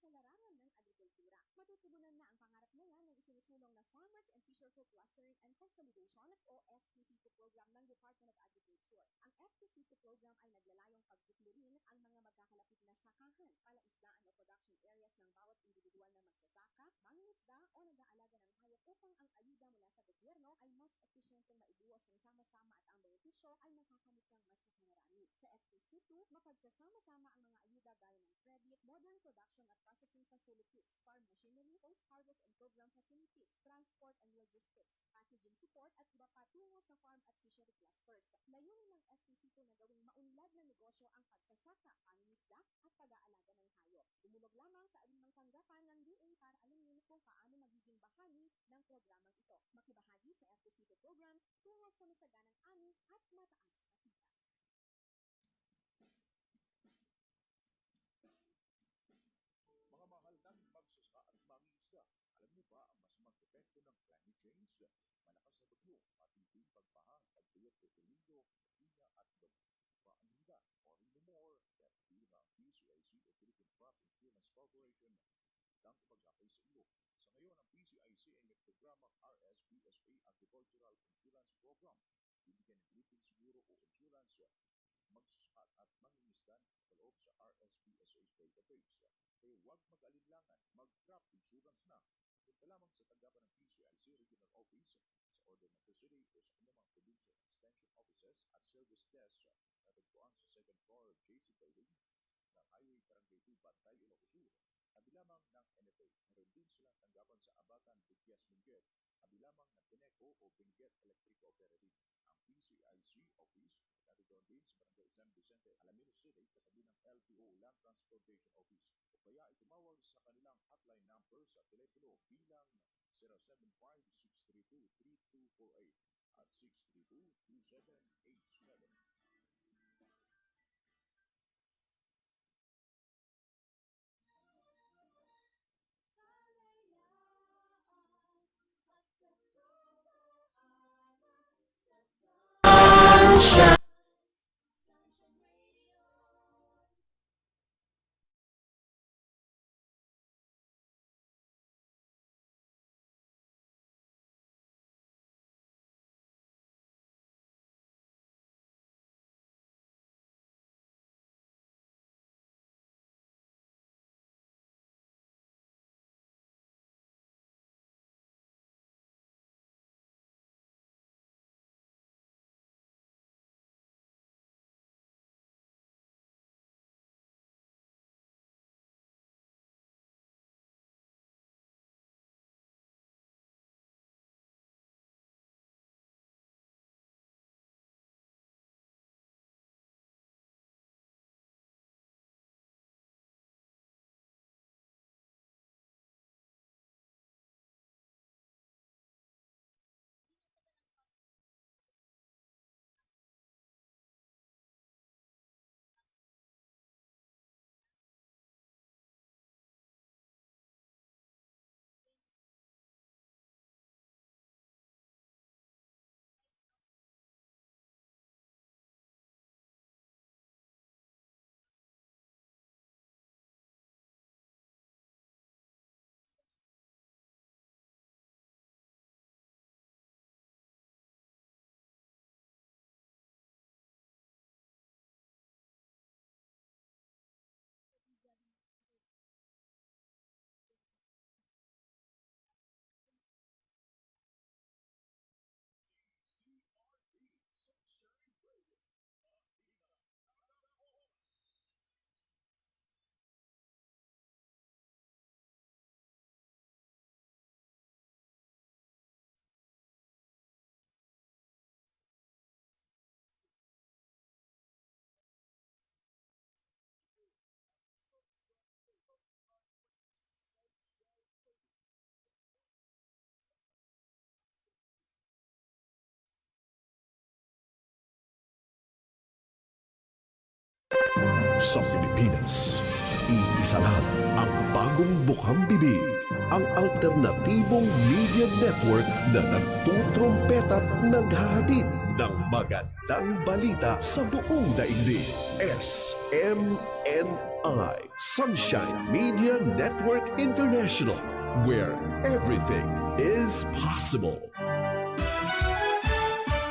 sa larangan ng agrikultura. Matutugunan na ang pangarap nila ng isinusulong na Farmers and Fisherfolk Clustering and Consolidation o FQC2 program ng Department of Agriculture. Ang FQC2 program ay naglalayong pagtutlurin ang mga magkakalapit na sakahan, palaisdaan o production areas ng bawat individual na magsasaka, mangingisda o nag-aalaga ng hayop upang ang ayuda mula sa gobyerno ay mas episyenteng maibuwas ng sama-sama at ang benepisyo ay makakamit ng mas nakarami. Sa FQC2, mapagsasama-sama ang mga ayuda gaya ng credit, modern production at processing facilities, farm machinery, post-harvest and program facilities, transport and logistics, packaging support at iba pa tungo sa farm at fishery clusters. Layunin ng FQC2 na gawing maunlad na negosyo ang pagsasaka, pangingisda at pag-aalaga ng hayop. Dumulog lamang sa alinmang tanggapan ng DA para alamin kung paano magiging bahagi ng programang ito. Makibahagi sa FQC2 program tungo sa masaganang ani at mataas na kita. Mga mahal ng magsasaka at mangingisda, alam niyo ba ang masamang epekto ng climate change? Malakas na bagyo, matinding pagbaha, pagtuyot ng El Niño, Ina at ba ang handa? Or no more, that bilang ang PCIC o Philippine Crop Insurance Corporation ng umagyakay sa iyo. Sa ngayon, ang PCIC ay may programang RSPSA Agricultural Insurance Program. Bibigyan ng Philippine Siguro o Insurance magsasaka at mangingisda sa loob sa RSPSA's database. Kaya huwag mag-alinlangan, mag-crop insurance na. Punta lamang sa tanggapan ng PCIC Regional Office sa Order ng City o sa kanyang mga provincial extension offices at service desk na tagpuan sa 2nd floor JC Building ng Highway Barangay 2, Bantay, Ilocos Sur. Abi lamang ng NFA, meron din silang tanggapan sa Abatan, Butias, Benguet. Abi lamang ng Teneco o Benguet Electric Cooperative. Ang PCIC Office, natutulong din sa Barangay San Vicente, Alaminos City, katabi ng LTO Land Transportation Office. O kaya itumawag sa kanilang hotline number sa telepono bilang 075-632-3248 at 632-2787. Sa Pilipinas, iisa lang ang bagong bukhang bibig, ang alternatibong media network na nagtutrumpet at naghahatid ng magandang balita sa buong daigdig. SMNI, Sunshine Media Network International, where everything is possible.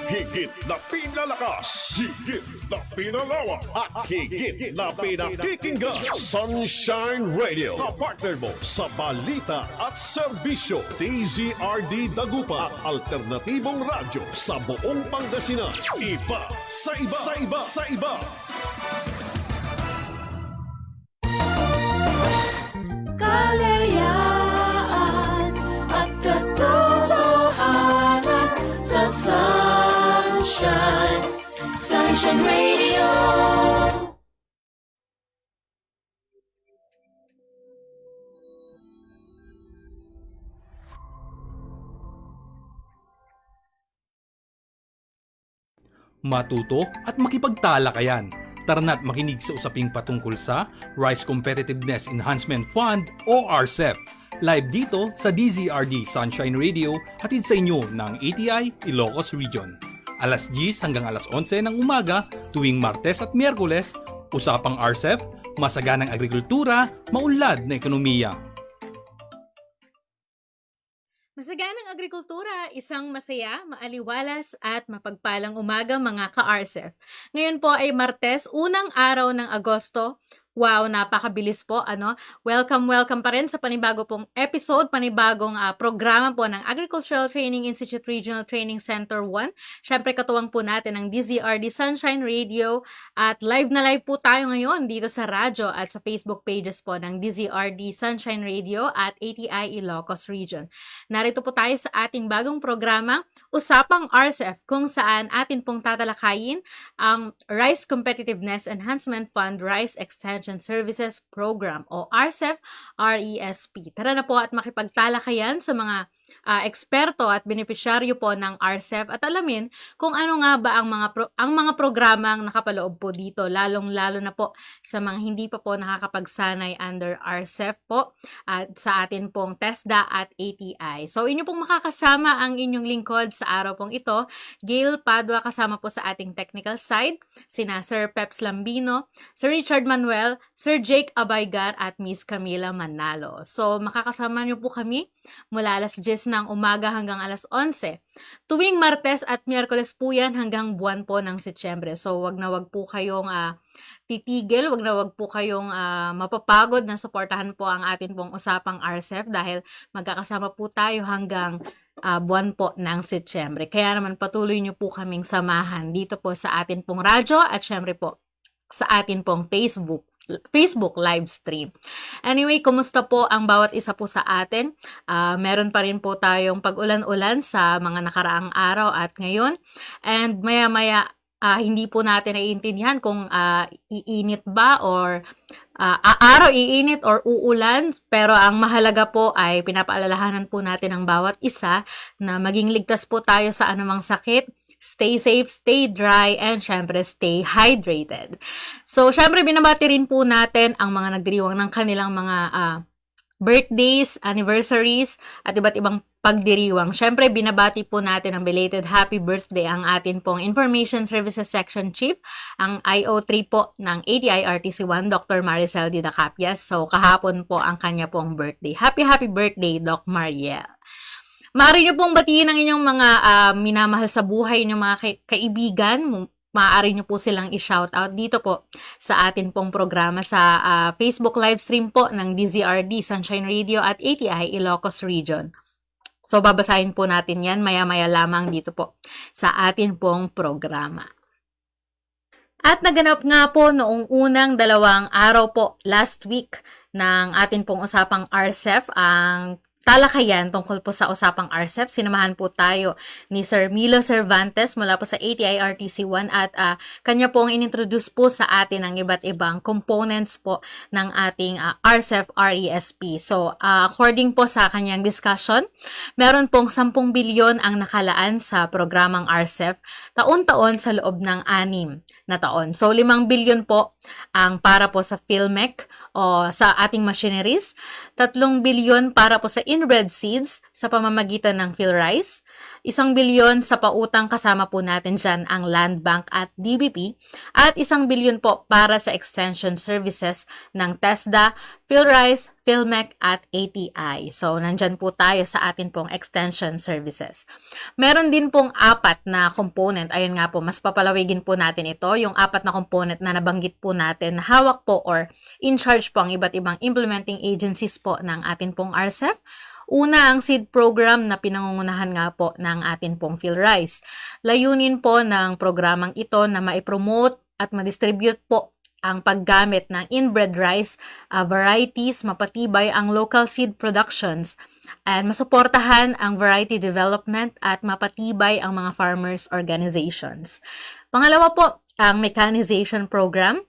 Higit na pinalakas, higit na pinalawak, at higit na pinakikinggan. Sunshine Radio, kapartner mo sa balita at serbisyo. DZRD Dagupan, ang alternatibong radyo sa buong Pangasinan. Iba sa iba, sa iba, sa iba. Kalayaan at katotohanan sa Sunshine Radio. Matuto at makipagtalakayan. Tara na't makinig sa usaping patungkol sa Rice Competitiveness Enhancement Fund o RCEP. Live dito sa DZRD Sunshine Radio, hatid sa inyo ng ATI Ilocos Region. Alas 10 hanggang alas 11 ng umaga tuwing Martes at Miyerkules, usapang RCEP, masaganang agrikultura, maunlad na ekonomiya. Masaganang agrikultura, isang masaya, maaliwalas at mapagpalang umaga mga ka-RCEF. Ngayon po ay Martes, unang araw ng Agosto. Wow, napakabilis po, ano? Welcome pa rin sa panibago pong episode, panibagong programa po ng Agricultural Training Institute Regional Training Center 1. Siyempre, katuwang po natin ang DZRD Sunshine Radio at live na live po tayo ngayon dito sa radyo at sa Facebook pages po ng DZRD Sunshine Radio at ATI Ilocos Region. Narito po tayo sa ating bagong programa, Usapang RCEF, kung saan atin pong tatalakayin ang Rice Competitiveness Enhancement Fund Rice Extension Services Program o RCEF-RESP. Tara na po at makipagtalakayan sa mga eksperto at benepisyaryo po ng RCEF at alamin kung ano nga ba ang mga programang nakapaloob po dito, lalong-lalo na po sa mga hindi pa po nakakapagsanay under RCEF po at sa atin pong TESDA at ATI. So inyo pong makakasama ang inyong lingkod sa araw pong ito, Gail Padua, kasama po sa ating technical side, sina Sir Peps Lambino, Sir Richard Manuel, Sir Jake Abaygar at Miss Camila Manalo. So makakasama niyo po kami mula alas 10 ng umaga hanggang alas 11. Tuwing Martes at Miyerkules po yan hanggang buwan po ng Setyembre. So wag na wag po kayong titigil, wag na wag po kayong mapapagod na suportahan po ang atin pong usapang RCEF dahil magkakasama po tayo hanggang buwan po ng Setyembre. Kaya naman patuloy niyo po kaming samahan dito po sa atin pong radyo at syempre po sa atin pong Facebook live stream. Anyway, kumusta po ang bawat isa po sa atin? Meron pa rin po tayong pag-ulan-ulan sa mga nakaraang araw at ngayon. And maya-maya, hindi po natin naiintindihan kung iinit ba or araw iinit or uulan. Pero ang mahalaga po ay pinapaalalahanan po natin ang bawat isa na maging ligtas po tayo sa anumang sakit. Stay safe, stay dry, and syempre stay hydrated. So, syempre binabati rin po natin ang mga nagdiriwang ng kanilang mga birthdays, anniversaries, at iba't ibang pagdiriwang. Syempre, binabati po natin ang belated happy birthday ang atin pong Information Services Section Chief, ang IO3 po ng ATI RTC1, Dr. Maricel Dida Capias. So, kahapon po ang kanya pong birthday. Happy birthday, Doc Mariel. Maaari niyo pong batiin ang inyong mga minamahal sa buhay, inyong mga kaibigan. Maaari niyo po silang i-shoutout dito po sa atin pong programa sa Facebook live stream po ng DZRD Sunshine Radio at ATI Ilocos Region. So, babasahin po natin yan maya-maya lamang dito po sa atin pong programa. At naganap nga po noong unang 2 araw po last week ng atin pong usapang RCEF ang talakayan tungkol po sa usapang RCEF. Sinamahan po tayo ni Sir Milo Cervantes mula po sa ATI RTC1 at kanya pong inintroduce po sa atin ang iba't ibang components po ng ating RCEF-RESP. So, according po sa kanyang discussion, meron pong 10 bilyon ang nakalaan sa programang RCEF taon-taon sa loob ng 6 na taon. So, 5 bilyon po ang para po sa PhilMec o sa ating machineries, 3 bilyon para po sa inbred seeds sa pamamagitan ng PhilRice, 1 bilyon sa pautang kasama po natin dyan ang Land Bank at DBP at 1 bilyon po para sa extension services ng TESDA, PhilRice, PhilMec at ATI. So, nandyan po tayo sa atin pong extension services. Meron din pong 4 na component. Ayun nga po, mas papalawigin po natin ito. Yung 4 na component na nabanggit po natin, hawak po or in charge po ang iba't ibang implementing agencies po ng atin pong RCEP. Una, ang seed program na pinangungunahan nga po ng atin pong PhilRice. Layunin po ng programang ito na maipromote at ma-distribute po ang paggamit ng inbred rice varieties, mapatibay ang local seed productions, and masuportahan ang variety development at mapatibay ang mga farmers organizations. Pangalawa po, ang mechanization program,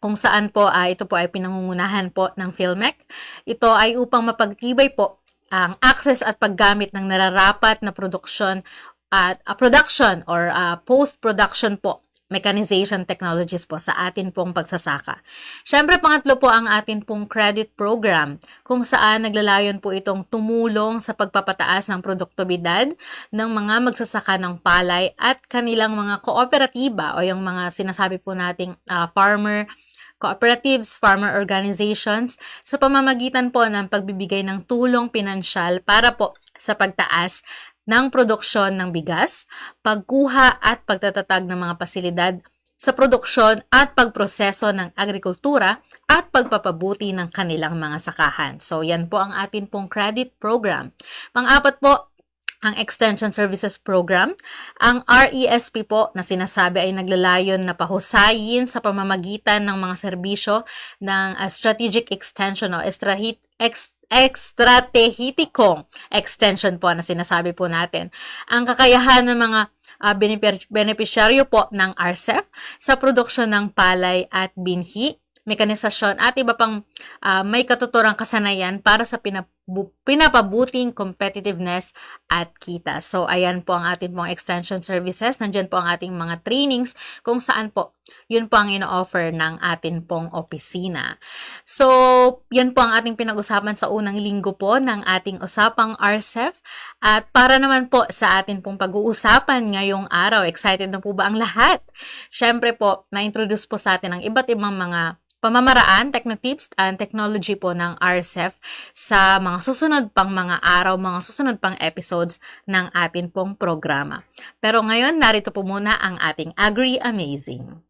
kung saan po ito po ay pinangungunahan po ng PhilMec. Ito ay upang mapagtibay po ang access at paggamit ng nararapat na production at production or post-production po mechanization technologies po sa atin pong pagsasaka. Siyempre, pangatlo po ang atin pong credit program kung saan naglalayon po itong tumulong sa pagpapataas ng produktibidad ng mga magsasaka ng palay at kanilang mga kooperatiba o yung mga sinasabi po nating farmer cooperatives, farmer organizations sa pamamagitan po ng pagbibigay ng tulong pinansyal para po sa pagtaas ng produksyon ng bigas, pagkuha at pagtatatag ng mga pasilidad sa produksyon at pagproseso ng agrikultura at pagpapabuti ng kanilang mga sakahan. So, yan po ang atin pong credit program. Pang-apat po, ang Extension Services Program. Ang RESP po na sinasabi ay naglalayon na pahusayin sa pamamagitan ng mga serbisyo ng Strategic Extension o Estratehitikong Extension po na sinasabi po natin. Ang kakayahan ng mga benepisyaryo po ng RCEP sa produksyon ng palay at binhi, mekanisasyon at iba pang may katuturang kasanayan para sa pinapabuting competitiveness at kita. So, ayan po ang ating pong extension services. Nandiyan po ang ating mga trainings kung saan po yun po ang ino-offer ng atin pong opisina. So, yan po ang ating pinag-usapan sa unang linggo po ng ating usapang RCEP. At para naman po sa atin pong pag-uusapan ngayong araw, excited na po ba ang lahat? Siyempre po, na-introduce po sa atin ang iba't ibang mga pamamaraan, technotips, and technology po ng RCEP sa mga susunod pang mga araw, mga susunod pang episodes ng atin pong programa. Pero ngayon, narito po muna ang ating Agri Amazing.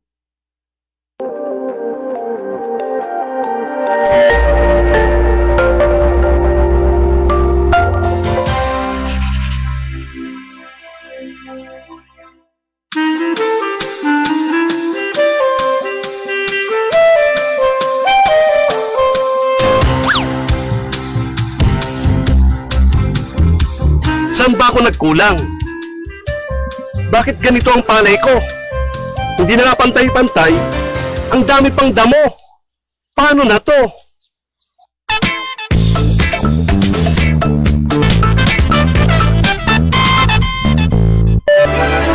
Saan ba ako nagkulang? Bakit ganito ang palay ko? Hindi na nga pantay-pantay. Ang dami pang damo. Paano na to?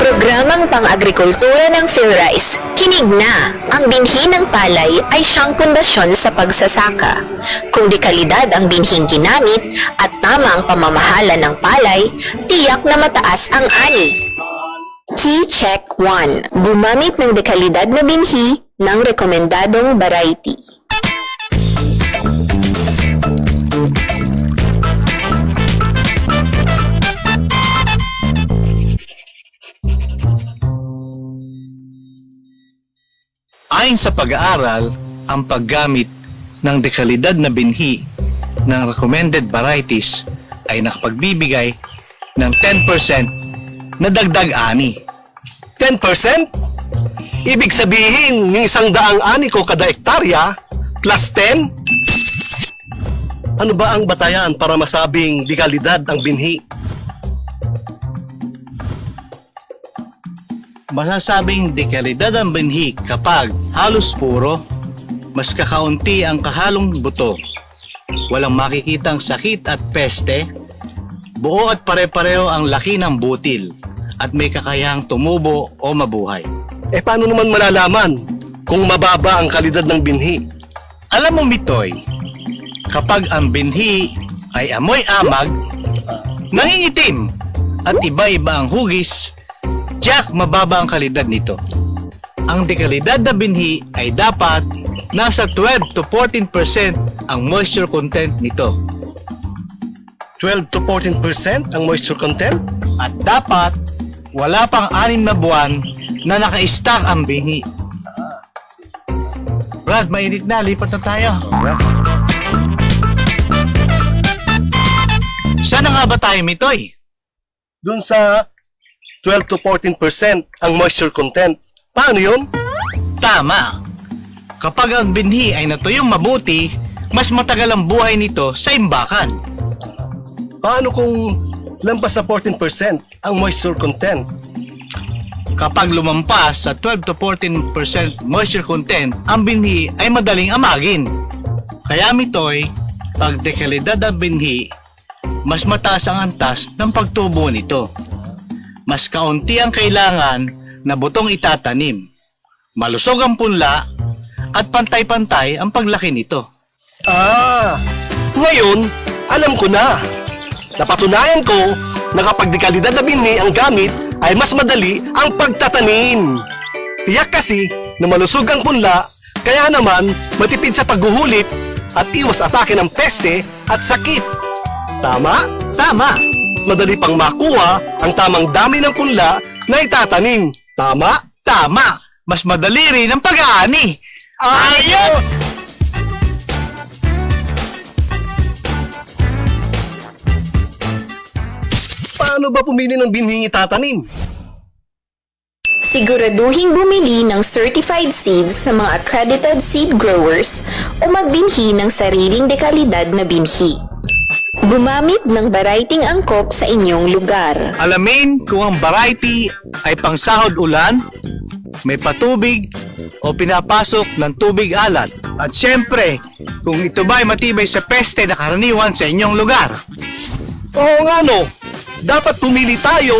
Programang pang-agrikultura ng PhilRice. Kinig na! Ang binhi ng palay ay siyang pundasyon sa pagsasaka. Kung dekalidad ang binhing ginamit at tama ang pamamahala ng palay, tiyak na mataas ang ani. Key Check 1. Gumamit ng dekalidad na binhi ng rekomendadong variety. Ayon sa pag-aaral, ang paggamit ng dekalidad na binhi ng recommended varieties ay nakapagbibigay ng 10% na dagdag ani. 10%? Ibig sabihin, yung 100 ani ko kada ektarya, plus 10? Ano ba ang batayan para masabing dekalidad ang binhi? Masasabing dekalidad ang binhi kapag halos puro, mas kakaunti ang kahalong buto, walang makikitang sakit at peste, buo at pare-pareho ang laki ng butil, at may kakayahang tumubo o mabuhay. Eh paano naman malalaman kung mababa ang kalidad ng binhi? Alam mo, Mitoy, kapag ang binhi ay amoy amag, nangingitim, at iba-iba ang hugis, tiyak mababa ang kalidad nito. Ang dekalidad na binhi ay dapat nasa 12 to 14% ang moisture content nito. 12 to 14% ang moisture content? At dapat wala pang 6 na buwan na naka-stack ang binhi. Brad, mainit na. Lipat na tayo. Saan na nga ba tayo, Mitoy? Dun sa 12 to 14% ang moisture content. Paano yun? Tama. Kapag ang binhi ay natuyong mabuti, mas matagal ang buhay nito sa imbakan. Paano kung lampas sa 14% ang moisture content? Kapag lumampas sa 12 to 14% moisture content, ang binhi ay madaling amagin. Kaya, Mitoy, pag dekalidad ang binhi, mas mataas ang antas ng pagtubo nito. Mas kaunti ang kailangan na butong itatanim. Malusog ang punla at pantay-pantay ang paglaki nito. Ngayon, alam ko na. Napatunayan ko na kapag dekalidad na binhi ang gamit, ay mas madali ang pagtatanim. Tiyak kasi na malusog ang punla, kaya naman matipid sa paghuhulip at iwas atake ng peste at sakit. Tama? Tama! Madali pang makuha ang tamang dami ng punla na itatanim. Tama? Tama! Mas madali rin ang pag-aani. Ayos! Paano ba pumili ng binhing itatanim? Siguraduhing bumili ng certified seeds sa mga accredited seed growers o magbinhi ng sariling dekalidad na binhi. Gumamit ng variety angkop sa inyong lugar. Alamin kung ang variety ay pangsahod ulan, may patubig, o pinapasok ng tubig alat. At syempre, kung ito ba ay matibay sa peste na karaniwan sa inyong lugar. Oo nga no, dapat pumili tayo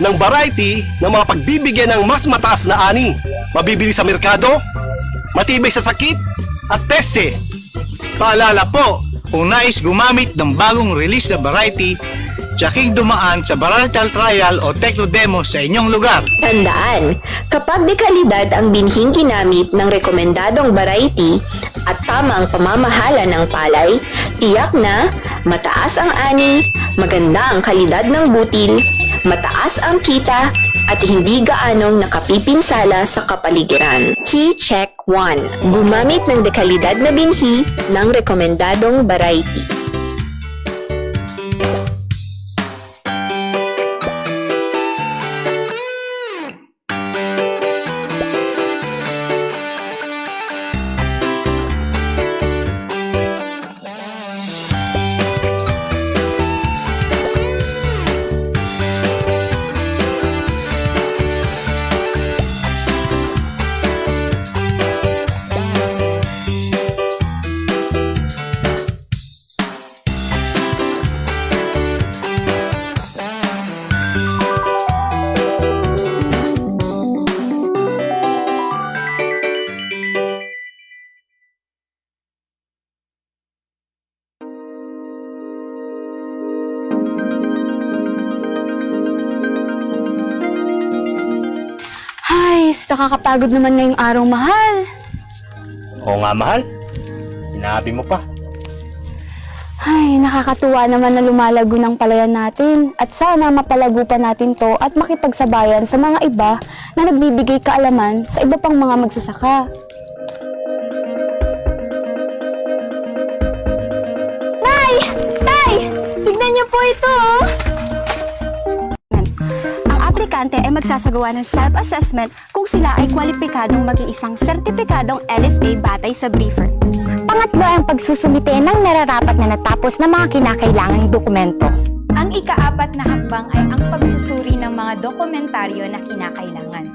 ng variety na mapagbibigyan ng mas mataas na ani, mabibili sa merkado, matibay sa sakit, at peste. Paalala po, kung nais gumamit ng bagong release na variety, tsaking dumaan sa varietal trial o techno demo sa inyong lugar. Tandaan, kapag dekalidad ang binhing ginamit ng rekomendadong variety at tamang pamamahala ng palay, tiyak na mataas ang ani, maganda ang kalidad ng butil, mataas ang kita, at hindi gaanong nakapipinsala sa kapaligiran. Key check 1. Gumamit ng dekalidad na binhi ng rekomendadong variety. Nakakapagod naman ngayong araw, mahal. Oo nga, mahal. Sinabi mo pa. Ay, nakakatuwa naman na lumalago ng palayan natin. At sana mapalago pa natin to at makipagsabayan sa mga iba na nagbibigay kaalaman sa iba pang mga magsasaka. Tay! Tay! Tignan niyo po ito! Aplikante ay magsasagawa ng self-assessment kung sila ay kwalipikadong maging isang sertipikadong LSA batay sa briefer. Pangatlo ay ang pagsusumite ng nararapat na natapos na mga kinakailangang dokumento. Ang ika-4 na hakbang ay ang pagsusuri ng mga dokumentaryo na kinakailangan.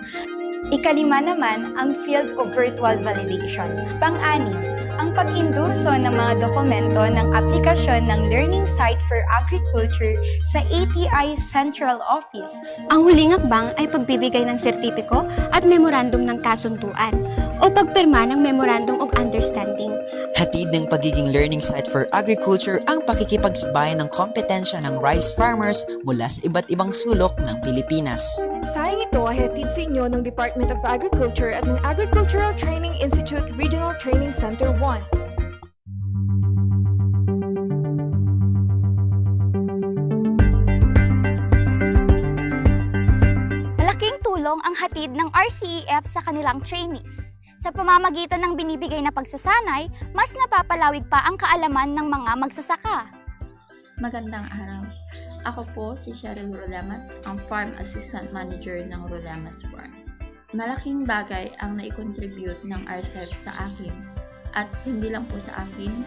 Ika-5 naman ang field o virtual validation. Pang-6, Ang pag-indurso ng mga dokumento ng aplikasyon ng Learning Site for Agriculture sa ATI Central Office. Ang huling hakbang ay pagbibigay ng sertipiko at memorandum ng kasunduan o pagpirma ng Memorandum of Understanding. Hatid ng pagiging Learning Site for Agriculture ang pakikipagsabayan ng kompetensya ng rice farmers mula sa iba't ibang sulok ng Pilipinas. Sayang ito ay hatid sa inyo ng Department of Agriculture at ng Agricultural Training Institute Regional Training Center 1. Malaking tulong ang hatid ng RCEF sa kanilang trainees. Sa pamamagitan ng binibigay na pagsasanay, mas napapalawig pa ang kaalaman ng mga magsasaka. Magandang araw. Ako po si Cheryl Rolamas, ang Farm Assistant Manager ng Rolamas Farm. Malaking bagay ang nai-contribute ng RCEF sa akin. At hindi lang po sa akin,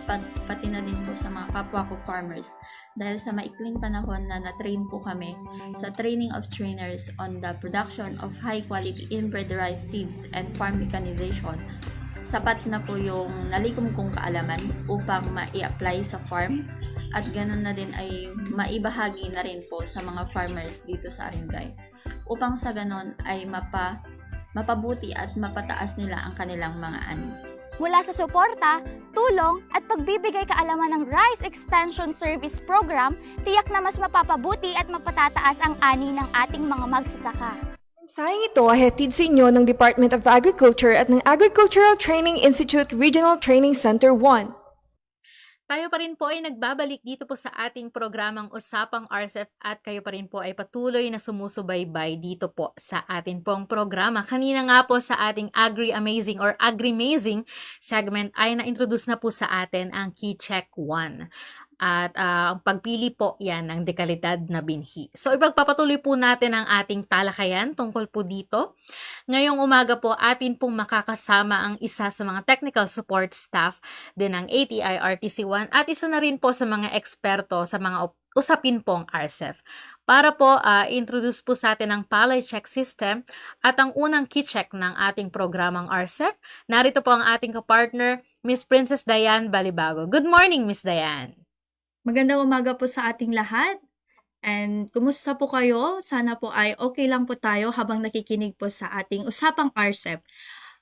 pati na din po sa mga kapwa ko farmers. Dahil sa maikling panahon na na-train po kami sa Training of Trainers on the production of high-quality inbred rice seeds and farm mechanization, sapat na po yung nalikom kong kaalaman upang ma-i-apply sa farm at ganun na din ay maibahagi na rin po sa mga farmers dito sa Aringay upang sa ganun ay mapabuti at mapataas nila ang kanilang mga ani. Mula sa suporta, tulong at pagbibigay kaalaman ng Rice Extension Service Program, tiyak na mas mapapabuti at mapatataas ang ani ng ating mga magsasaka. Sayang ito ay hatid sa inyo ng Department of Agriculture at ng Agricultural Training Institute Regional Training Center 1. Tayo pa rin po ay nagbabalik dito po sa ating programang Usapang RCEF at kayo pa rin po ay patuloy na sumusubaybay dito po sa ating pong programa. Kanina nga po sa ating Agri-Amazing or Agri-Mazing segment ay na-introduce na po sa atin ang Key Check 1. At ang pagpili po yan ng dekalidad na binhi. So ipagpapatuloy po natin ang ating talakayan tungkol po dito. Ngayong umaga po atin pong makakasama ang isa sa mga technical support staff din ng ATI RTC1 at isa na rin po sa mga eksperto sa mga usapin pong RCEF. Para po introduce po sa atin ang palay check system at ang unang key check ng ating programang RCEF. Narito po ang ating kapartner, Miss Princess Diane Balibago. Good morning, Miss Diane. Magandang umaga po sa ating lahat. And kumusta po kayo? Sana po ay okay lang po tayo habang nakikinig po sa ating Usapang RCEF.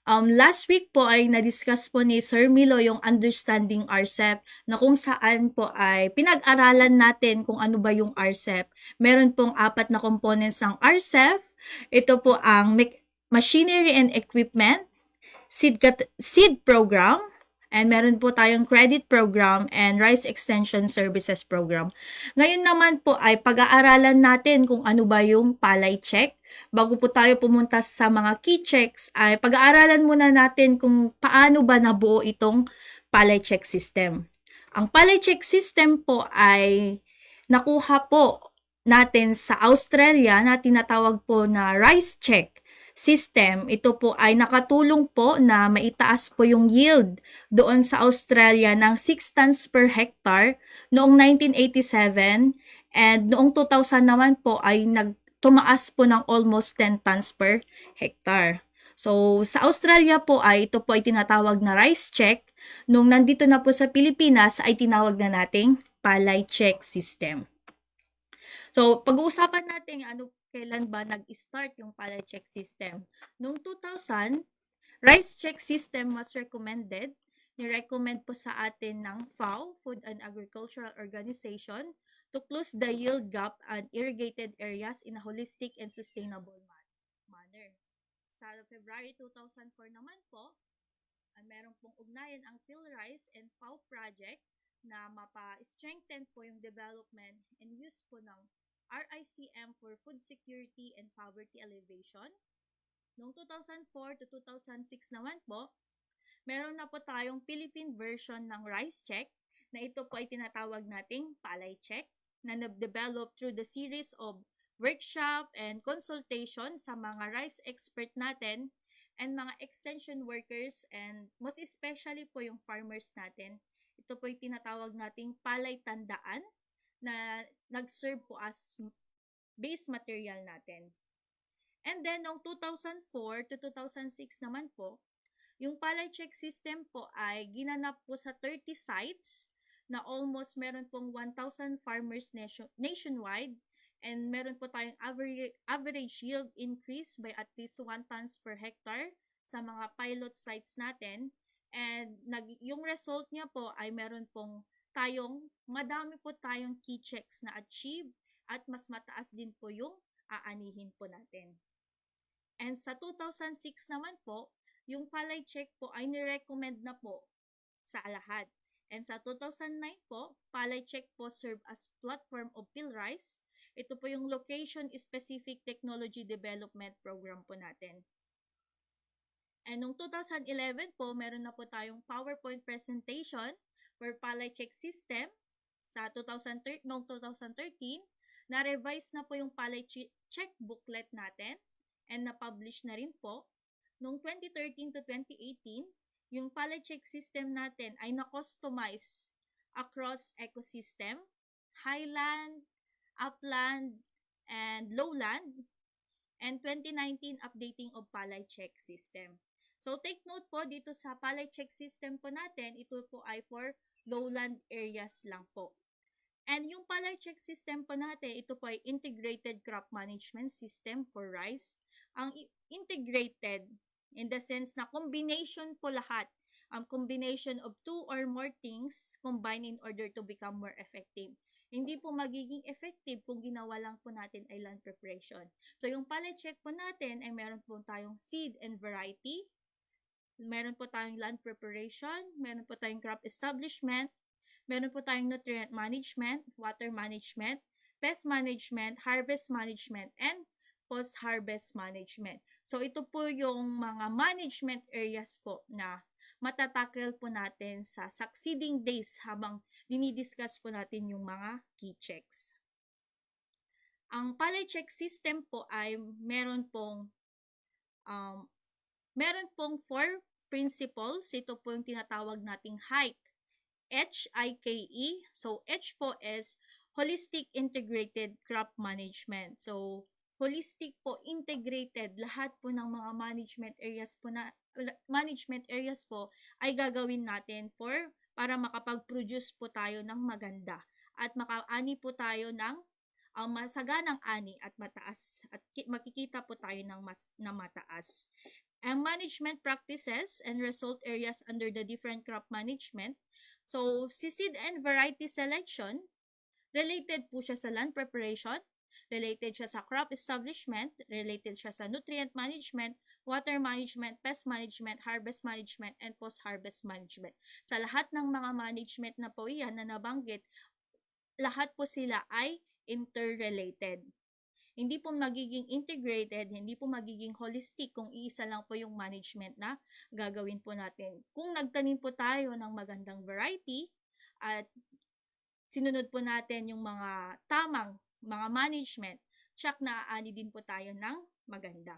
Last week po ay na-discuss po ni Sir Milo yung Understanding RCEF na kung saan po ay pinag-aralan natin kung ano ba yung RCEF. Meron pong 4 na components ng RCEF. Ito po ang Machinery and Equipment, Seed Program, and meron po tayong Credit Program and Rice Extension Services Program. Ngayon naman po ay pag-aaralan natin kung ano ba yung palay check. Bago po tayo pumunta sa mga key checks, ay pag-aaralan muna natin kung paano ba nabuo itong palay check system. Ang palay check system po ay nakuha po natin sa Australia na tinatawag po na rice check system. Ito po ay nakatulong po na maitaas po yung yield doon sa Australia ng 6 tons per hectare noong 1987 and noong 2000 naman po ay tumaas po ng almost 10 tons per hectare. So sa Australia po ay ito po ay tinatawag na rice check. Nung nandito na po sa Pilipinas ay tinawag na nating palay check system. So pag-uusapan natin kailan ba nag-start yung palay check system. Noong 2000, rice check system was recommended. Ni-recommend po sa atin ng FAO, Food and Agricultural Organization, to close the yield gap and irrigated areas in a holistic and sustainable manner. Sa February 2004 naman po, meron pong ugnayan ang PhilRice and FAO project na mapa-strengthen po yung development and use po ng RICM for Food Security and Poverty Alleviation. Noong 2004 to 2006 naman po, meron na po tayong Philippine version ng rice check na ito po ay tinatawag nating palay check na na-develop through the series of workshop and consultation sa mga rice expert natin and mga extension workers and most especially po yung farmers natin. Ito po ay tinatawag nating palay tandaan na nag-serve po as base material natin. And then, noong 2004 to 2006 naman po, Yung palay check system po ay ginanap po sa 30 sites na almost meron pong 1,000 farmers nationwide, and meron po tayong average yield increase by at least 1 tons per hectare sa mga pilot sites natin. And yung result niya po ay meron pong madami po tayong key checks na achieve, at mas mataas din po yung aanihin po natin. And sa 2006 naman po, yung palay check po ay nirecommend na po sa lahat. And sa 2009 po, palay check po serve as platform of PhilRice. Ito po yung Location-Specific Technology Development Program po natin. And noong 2011 po, meron na po tayong PowerPoint presentation for palay check system. Sa noong 2013, na-revise na po yung palay check booklet natin and na-publish na rin po. Noong 2013 to 2018, yung palay check system natin ay na-customize across ecosystem, highland, upland, and lowland, and 2019 updating of palay check system. So take note po dito sa palay check system po natin, ito po ay for lowland areas lang po. And yung palay check system po natin, ito po ay integrated crop management system for rice. Ang integrated in the sense na combination po lahat, combination of 2 or more things combined in order to become more effective. Hindi po magiging effective kung ginawa lang po natin ay land preparation. So yung palay check po natin ay meron po tayong seed and variety, meron po tayong land preparation, meron po tayong crop establishment, meron po tayong nutrient management, water management, pest management, harvest management, and post-harvest management. So ito po yung mga management areas po na matatackle po natin sa succeeding days habang dinidiscuss po natin yung mga key checks. Ang palay check system po ay meron pong 4 principles. Ito po yung tinatawag nating HIKE. H-I-K-E. So H po is Holistic Integrated Crop Management. So holistic po, integrated, lahat po ng mga management areas po ay gagawin natin para makapag-produce po tayo ng maganda at makaani po tayo ng masaganang ani at mataas, at makikita po tayo ng mataas. Ang management practices and result areas under the different crop management. So seed and variety selection, related po siya sa land preparation, related siya sa crop establishment, related siya sa nutrient management, water management, pest management, harvest management, and post-harvest management. Sa lahat ng mga management na po iyan na nabanggit, lahat po sila ay interrelated. Hindi po magiging integrated, hindi po magiging holistic kung iisa lang po yung management na gagawin po natin. Kung nagtanim po tayo ng magandang variety at sinunod po natin yung mga tamang mga management, tsak na aani din po tayo ng maganda.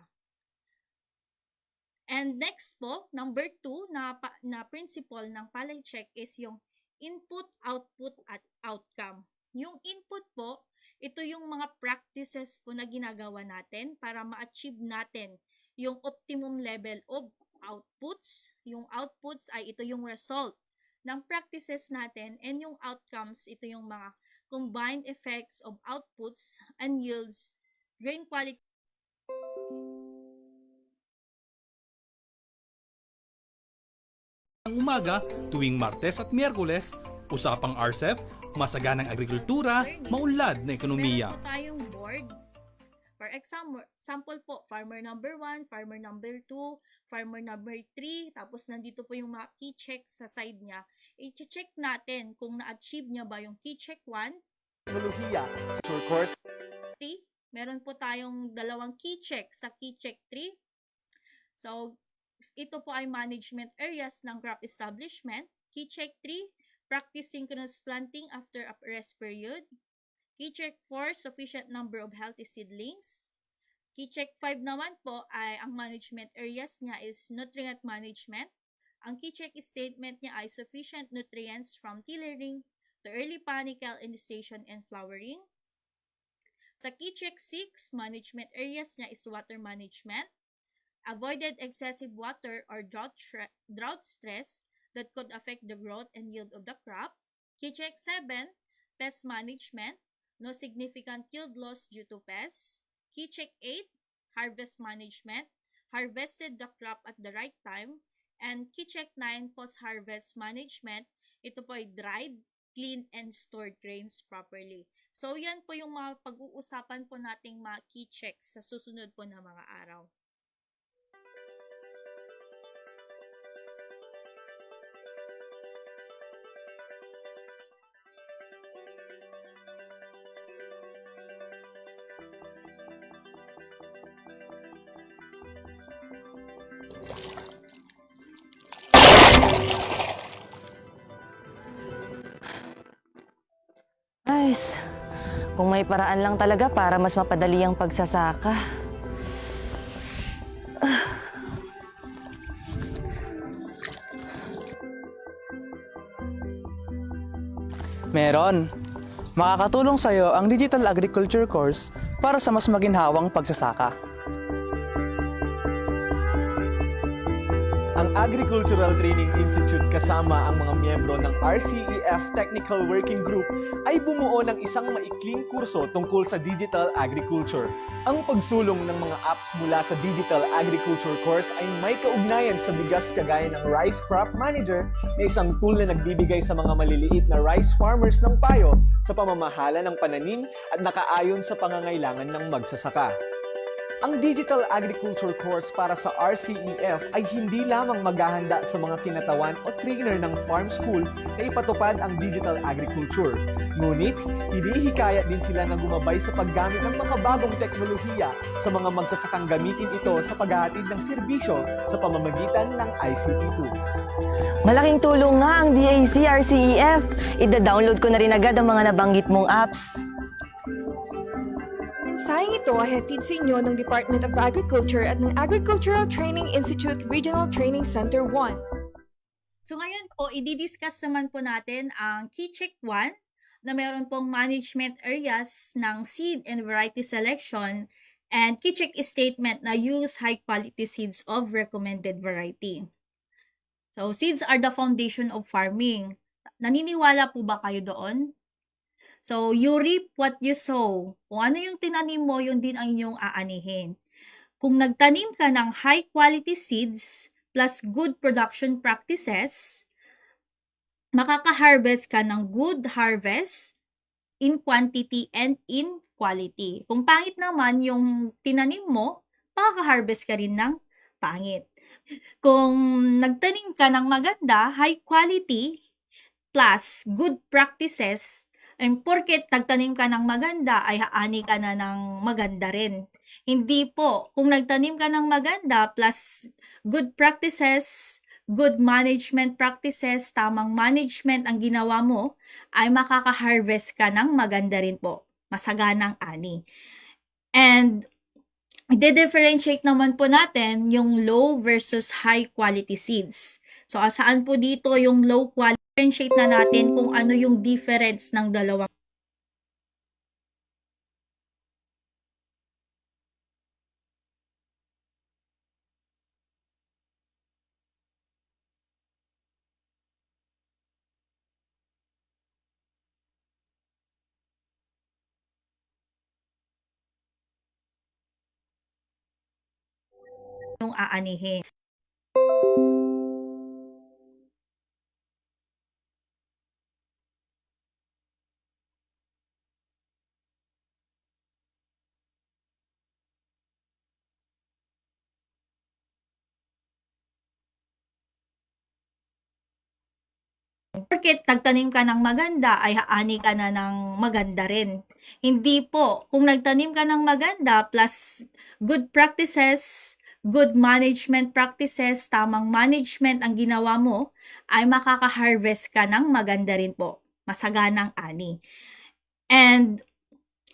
And next po, number 2 na principle ng palay check is yung input, output, at outcome. Yung input po, ito yung mga practices po na ginagawa natin para ma-achieve natin yung optimum level of outputs. Yung outputs ay ito yung result ng practices natin, and yung outcomes, ito yung mga combined effects of outputs and yields, grain quality. Ang umaga, tuwing Martes at Miyerkules, usapang RCEP, masaganang agrikultura, maunlad na ekonomiya. Meron po tayong board. For example po, farmer number 1, farmer number 2, farmer number 3, tapos nandito po yung mga key checks sa side niya. I-check natin kung na-achieve niya ba yung key check 1. Teknolohiya, course 3. Meron po tayong 2 key check sa key check 3. So, ito po ay management areas ng crop establishment. Key check 3, practice synchronous planting after a rest period. Key check 4, sufficient number of healthy seedlings. Key check 5 naman po ay ang management areas niya is nutrient management. Ang key check statement niya ay sufficient nutrients from tillering to early panicle initiation and flowering. Sa key check 6, management areas niya is water management. avoided excessive water or drought stress that could affect the growth and yield of the crop. Key check 7, pest management, no significant yield loss due to pests. Key check 8, harvest management, harvested the crop at the right time. And key check 9, post-harvest management, ito po ay dried, cleaned, and stored grains properly. So, yan po yung mga pag-uusapan po nating mga key checks sa susunod po na mga araw. Guys, kung may paraan lang talaga para mas mapadali ang pagsasaka. Meron. Makakatulong sa'yo ang Digital Agriculture course para sa mas maginhawang pagsasaka. Ang Agricultural Training Institute kasama ang mga miyembro ng RCEF Technical Working Group ay bumuo ng isang maikling kurso tungkol sa digital agriculture. Ang pagsulong ng mga apps mula sa Digital Agriculture course ay may kaugnayan sa bigas kagaya ng Rice Crop Manager na isang tool na nagbibigay sa mga maliliit na rice farmers ng payo sa pamamahala ng pananim at nakaayon sa pangangailangan ng magsasaka. Ang Digital Agriculture course para sa RCEF ay hindi lamang maghahanda sa mga kinatawan o trainer ng farm school na ipatupad ang digital agriculture. Ngunit, hinihikayat din sila na gumabay sa paggamit ng makabagong teknolohiya sa mga magsasakang gamitin ito sa paghahatid ng serbisyo sa pamamagitan ng ICT tools. Malaking tulong nga ang DAC RCEF. Ida-download ko na rin agad ang mga nabanggit mong apps. Mensaheng ito ay hatid sa inyo ng Department of Agriculture at ng Agricultural Training Institute Regional Training Center 1. So ngayon po, i-discuss naman po natin ang Key Check 1 na meron pong management areas ng seed and variety selection and Key Check statement na use high quality seeds of recommended variety. So seeds are the foundation of farming. Naniniwala po ba kayo doon? So, you reap what you sow. Kung ano yung tinanim mo, yun din ang inyong aanihin. Kung nagtanim ka ng high-quality seeds plus good production practices, makaka-harvest ka ng good harvest in quantity and in quality. Kung pangit naman yung tinanim mo, makaka-harvest ka rin ng pangit. Kung nagtanim ka ng maganda, high quality plus good practices, porket nagtanim ka ng maganda, ay haani ka na ng maganda rin. Hindi po. Kung nagtanim ka ng maganda plus good practices, good management practices, tamang management ang ginawa mo, ay makaka-harvest ka ng maganda rin po. Masaganang ani. And i-differentiate naman po natin yung low versus high quality seeds. So, saan po dito yung low quality? Differentiate na natin kung ano yung difference ng dalawang. Yung aanihin. Porket nagtanim ka ng maganda, ay haani ka na ng maganda rin. Hindi po. Kung nagtanim ka ng maganda plus good practices, good management practices, tamang management ang ginawa mo, ay makaka-harvest ka ng maganda rin po. Masaganang ani. And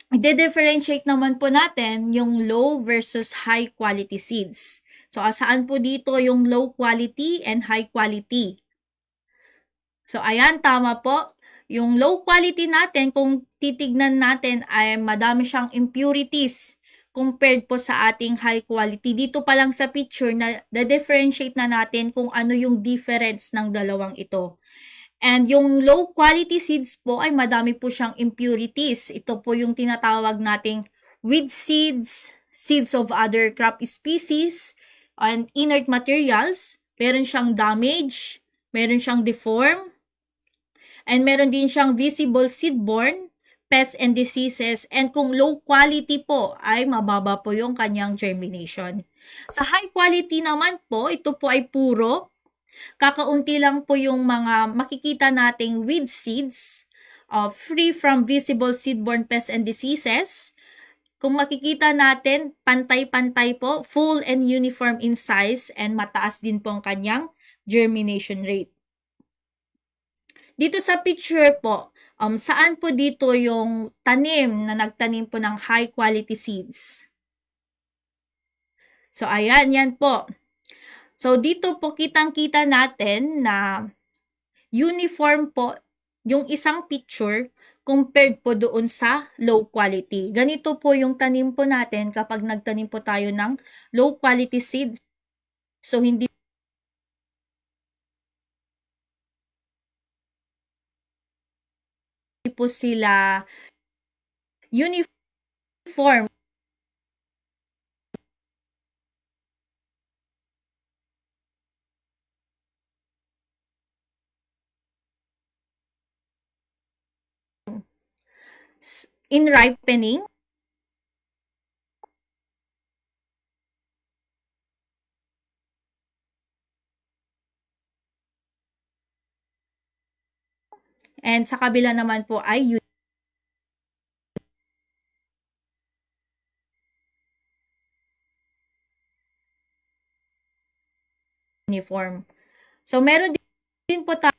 i-differentiate naman po natin yung low versus high quality seeds. So, saan po dito yung low quality and high quality? So, ayan, tama po. Yung low quality natin, kung titignan natin, ay madami siyang impurities. compared po sa ating high quality. Dito pa lang sa picture na differentiate na natin kung ano yung difference ng dalawang ito. And yung low quality seeds po ay madami po siyang impurities. Ito po yung tinatawag nating weed seeds, seeds of other crop species, and inert materials. Meron siyang damage, meron siyang deform, and meron din siyang visible seedborne, pests and diseases, and kung low quality po ay mababa po yung kanyang germination. Sa high quality naman po, ito po ay puro. Kakaunti lang po yung mga makikita nating weed seeds, free from visible seedborne pests and diseases. Kung makikita natin, pantay-pantay po, full and uniform in size, and mataas din po ang kanyang germination rate. Dito sa picture po, saan po dito yung tanim na nagtanim po ng high quality seeds? So, ayan, yan po. So, dito po kitang-kita natin na uniform po yung isang picture compared po doon sa low quality. Ganito po yung tanim po natin kapag nagtanim po tayo ng low quality seeds. So, hindi po sila uniform. In ripening, and sa kabila naman po ay uniform. So, meron din po tayo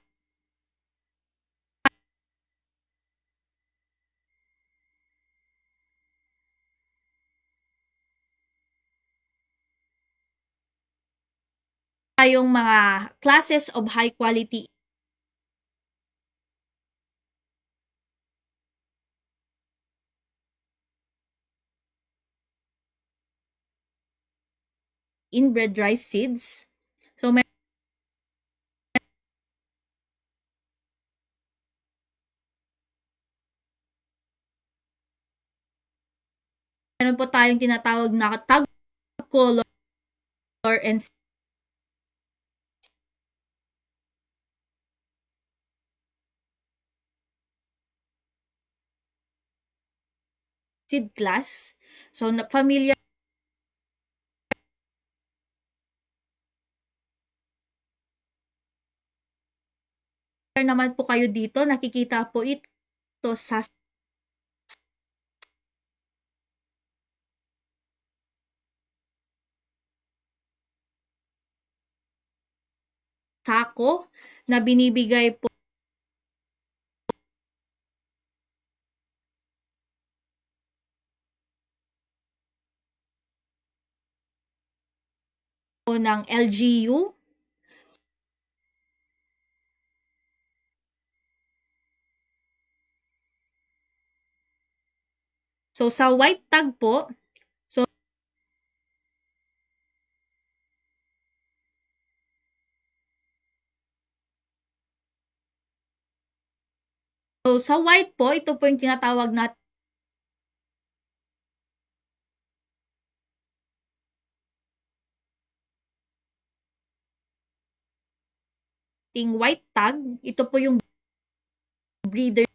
tayong mga classes of high quality inbred rice seeds. So, meron po tayong tinatawag na tag color and seed class. So, familiar naman po kayo dito. Nakikita po ito sa sako na binibigay po ng LGU. So, sa white tag po, so sa white po, ito po yung tinatawag natin white tag. Ito po yung breeder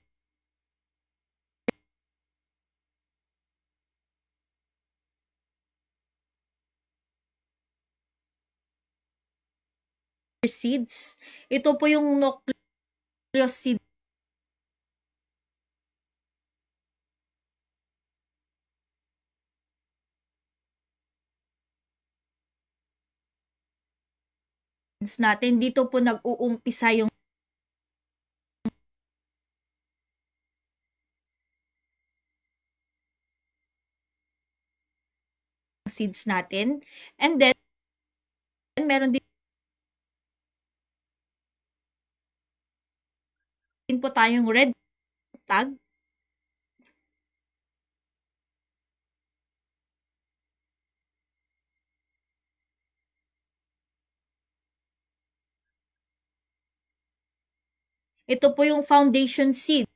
seeds. Ito po yung nucleus seed natin. Dito po nag-uumpisa yung seeds natin. And then, meron din po tayong red tag. Ito po yung foundation seed.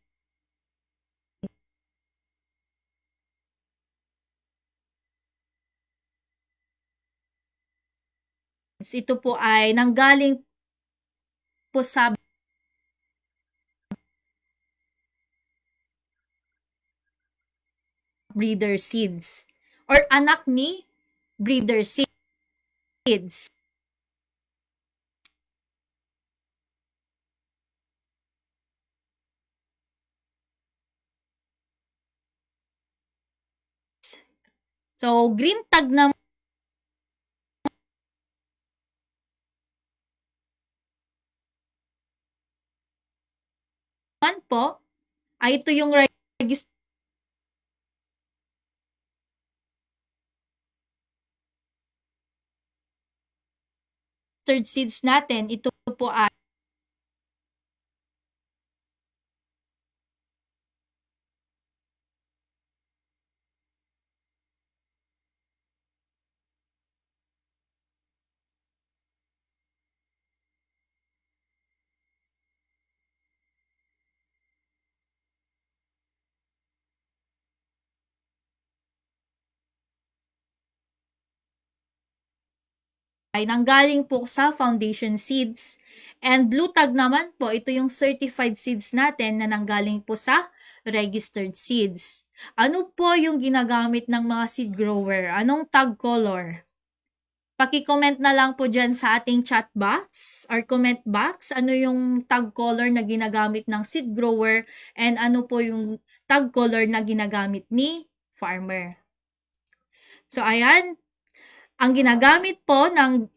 Ito po ay nanggaling po sa breeder seeds or anak ni breeder seeds. So, green tag naman po ay ito yung registered seeds natin. Ito po ay nanggaling po sa foundation seeds. And blue tag naman po, ito yung certified seeds natin na nanggaling po sa registered seeds. Ano po yung ginagamit ng mga seed grower? Anong tag color? Paki-comment na lang po dyan sa ating chat box or comment box. Ano yung tag color na ginagamit ng seed grower and ano po yung tag color na ginagamit ni farmer. So, ayan. Ang gumagamit po ng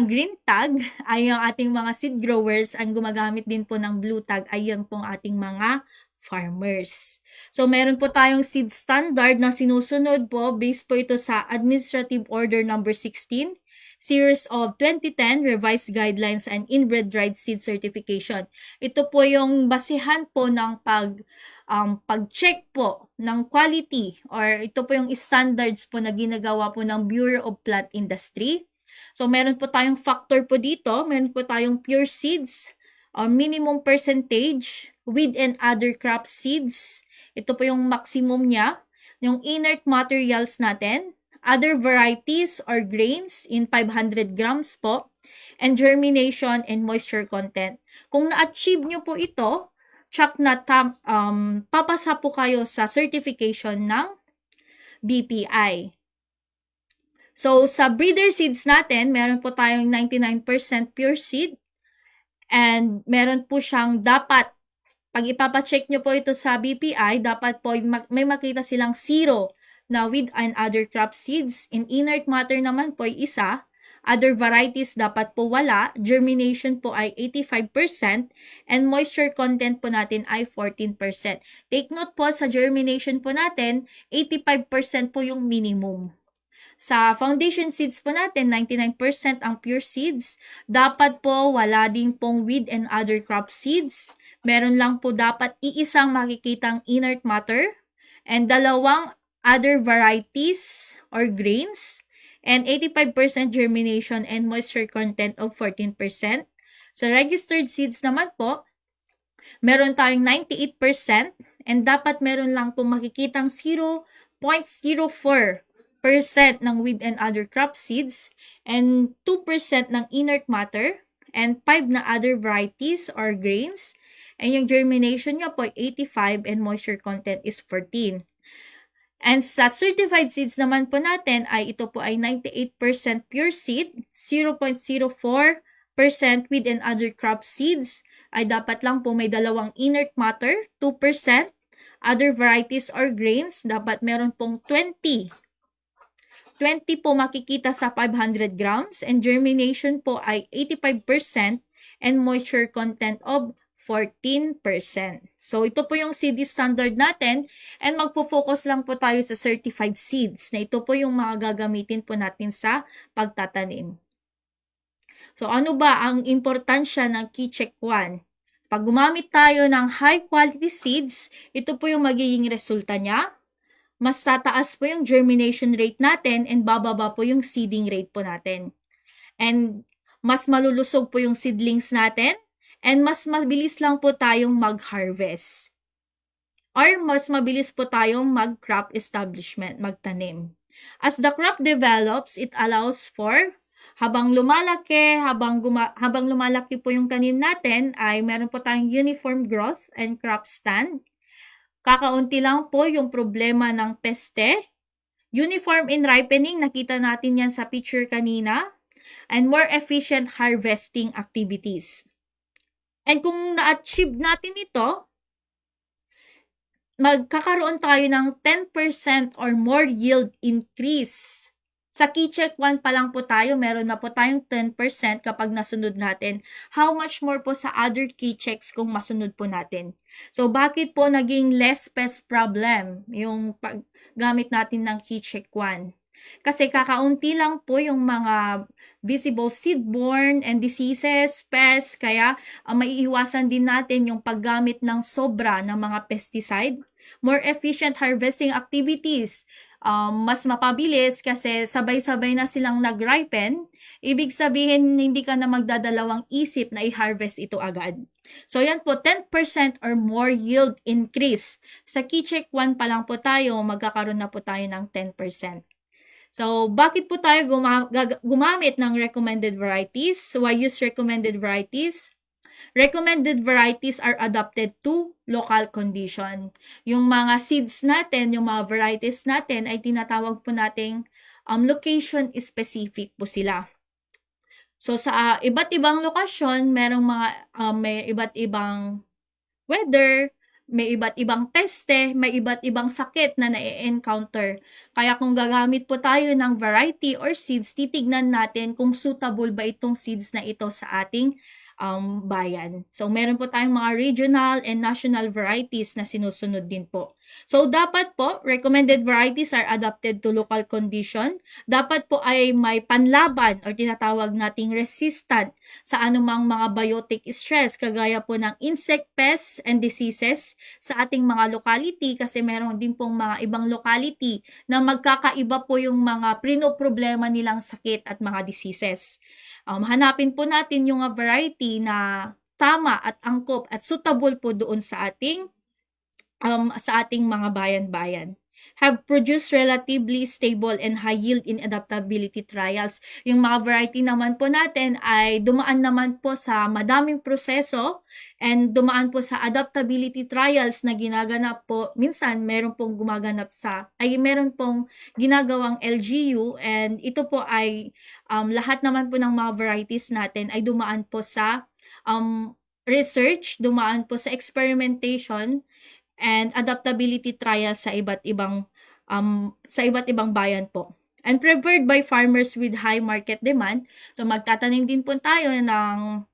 green tag ay yung ating mga seed growers. Ang gumagamit din po ng blue tag ay yung pong ating mga farmers. So, meron po tayong seed standard na sinusunod po. Based po ito sa Administrative Order Number 16, Series of 2010 Revised Guidelines and Inbred Dried Seed Certification. Ito po yung basihan po ng pag-check po ng quality or ito po yung standards po na ginagawa po ng Bureau of Plant Industry. So, meron po tayong factor po dito. Meron po tayong pure seeds or minimum percentage with and other crop seeds. Ito po yung maximum niya. Yung inert materials natin, other varieties or grains in 500 grams po, and germination and moisture content. Kung na-achieve nyo po ito, check na papasa po kayo sa certification ng BPI. So, sa breeder seeds natin, meron po tayong 99% pure seed and meron po siyang dapat, pag ipapacheck nyo po ito sa BPI, dapat po may makita silang 0 na with and other crop seeds. In inert matter naman po ay isa. Other varieties dapat po wala. Germination po ay 85% and moisture content po natin ay 14%. Take note po sa germination po natin, 85% po yung minimum. Sa foundation seeds po natin, 99% ang pure seeds. Dapat po wala din pong with and other crop seeds. Meron lang po dapat iisang makikitang inert matter and 2 other varieties or grains. And 85% germination and moisture content of 14%. Sa registered seeds naman po, meron tayong 98% and dapat meron lang po makikitang 0.04% ng with and other crop seeds and 2% ng inert matter and 5 na other varieties or grains. And yung germination niya po 85 and moisture content is 14. And sa certified seeds naman po natin ay ito po ay 98% pure seed, 0.04% with and other crop seeds ay dapat lang po may 2 inert matter, 2%, other varieties or grains dapat meron pong 20 po makikita sa 500 grams and germination po ay 85% and moisture content of 14%. So, ito po yung CD standard natin and magpo-focus lang po tayo sa certified seeds na ito po yung mga gagamitin po natin sa pagtatanim. So, ano ba ang importansya ng key check 1? Pag gumamit tayo ng high quality seeds, ito po yung magiging resulta niya. Mas tataas po yung germination rate natin and bababa po yung seeding rate po natin. And mas malulusog po yung seedlings natin, and mas mabilis lang po tayong mag-harvest. Or mas mabilis po tayong mag-crop establishment, magtanim. As the crop develops, it allows for habang lumalaki po yung tanim natin ay meron po tayong uniform growth and crop stand. Kakaunti lang po yung problema ng peste. Uniform in ripening, nakita natin yan sa picture kanina. And more efficient harvesting activities. And kung na-achieve natin ito, magkakaroon tayo ng 10% or more yield increase. Sa key check 1 pa lang po tayo, meron na po tayong 10% kapag nasunod natin. How much more po sa other key checks kung masunod po natin? So, bakit po naging less pest problem yung paggamit natin ng key check 1? Kasi kakaunti lang po yung mga visible seedborne and diseases, pests, kaya maiiwasan din natin yung paggamit ng sobra ng mga pesticide. More efficient harvesting activities, mas mapabilis kasi sabay-sabay na silang nag-ripen. Ibig sabihin, hindi ka na magdadalawang isip na i-harvest ito agad. So, yan po, 10% or more yield increase. Sa key check 1 pa lang po tayo, magkakaroon na po tayo ng 10%. So, bakit po tayo gumamit ng recommended varieties? Why use recommended varieties? Recommended varieties are adapted to local condition. Yung mga seeds natin, yung mga varieties natin ay tinatawag po nating location specific po sila. So, sa iba't ibang lokasyon, may iba't ibang weather, may iba't ibang peste, may iba't ibang sakit na na-encounter. Kaya kung gagamit po tayo ng variety or seeds, titignan natin kung suitable ba itong seeds na ito sa ating bayan. So, meron po tayong mga regional and national varieties na sinusunod din po. So, dapat po, recommended varieties are adapted to local condition. Dapat po ay may panlaban or tinatawag nating resistant sa anumang mga biotic stress, kagaya po ng insect pests and diseases sa ating mga locality, kasi meron din pong mga ibang locality na magkakaiba po yung mga problema nilang sakit at mga diseases. Hanapin po natin yung variety na tama at angkop at suitable po doon sa ating mga bayan-bayan. Have produced relatively stable and high yield in adaptability trials. Yung mga variety naman po natin ay dumaan naman po sa madaming proseso and dumaan po sa adaptability trials na ginaganap po. Minsan meron pong meron pong ginagawang LGU, and ito po ay lahat naman po ng mga varieties natin ay dumaan po sa research, dumaan po sa experimentation and adaptability trials sa iba't ibang bayan po. And preferred by farmers with high market demand. So magtatanim din po tayo ng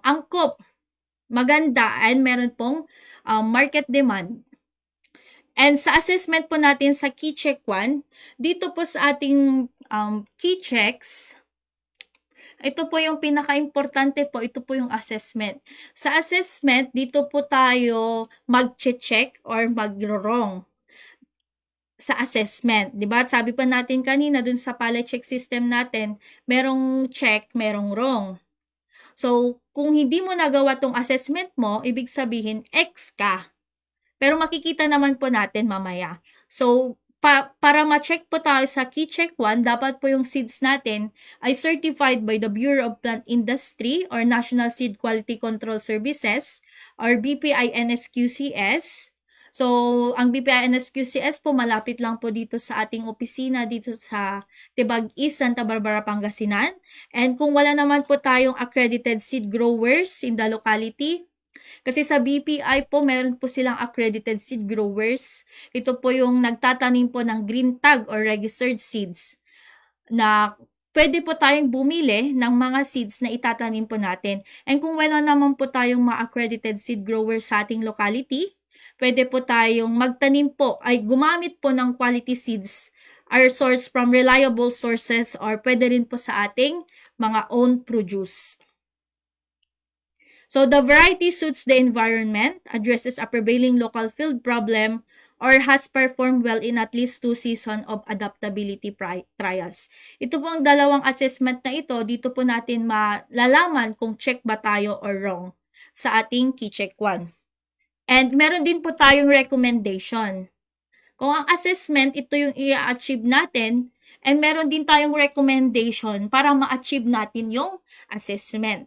angkop, maganda, and meron pong market demand. And sa assessment po natin sa key check 1, dito po sa ating key checks, ito po yung pinaka-importante po, ito po yung assessment. Sa assessment, dito po tayo mag-check or mag-wrong sa assessment. Diba? Sabi pa natin kanina dun sa pallet check system natin, merong check, merong wrong. So, kung hindi mo nagawa tong assessment mo, ibig sabihin, X ka. Pero makikita naman po natin mamaya. So, para ma-check po tayo sa key check 1, dapat po yung seeds natin ay certified by the Bureau of Plant Industry or National Seed Quality Control Services or BPI-NSQCS. So, ang BPI-NSQCS po malapit lang po dito sa ating opisina dito sa Tibag East, Santa Barbara, Pangasinan. And kung wala naman po tayong accredited seed growers in the locality, kasi sa BPI po, meron po silang accredited seed growers. Ito po yung nagtatanim po ng green tag or registered seeds na pwede po tayong bumili ng mga seeds na itatanim po natin. And kung wala naman po tayong mga accredited seed growers sa ating locality, pwede po tayong magtanim po, ay gumamit po ng quality seeds are sourced from reliable sources or pwede rin po sa ating mga own produce. So, the variety suits the environment, addresses a prevailing local field problem, or has performed well in at least 2 seasons of adaptability trials. Ito po ang dalawang assessment na ito, dito po natin malalaman kung check ba tayo or wrong sa ating Key-Check 1. And meron din po tayong recommendation. Kung ang assessment, ito yung i-achieve natin, and meron din tayong recommendation para ma-achieve natin yung assessment.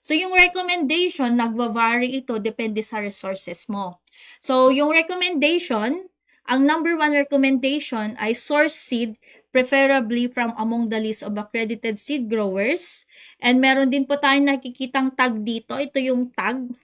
So, yung recommendation, nagva-vary ito, depende sa resources mo. So, yung recommendation, ang number 1 recommendation ay source seed, preferably from among the list of accredited seed growers. And meron din po tayong nakikitang tag dito. Ito yung tag.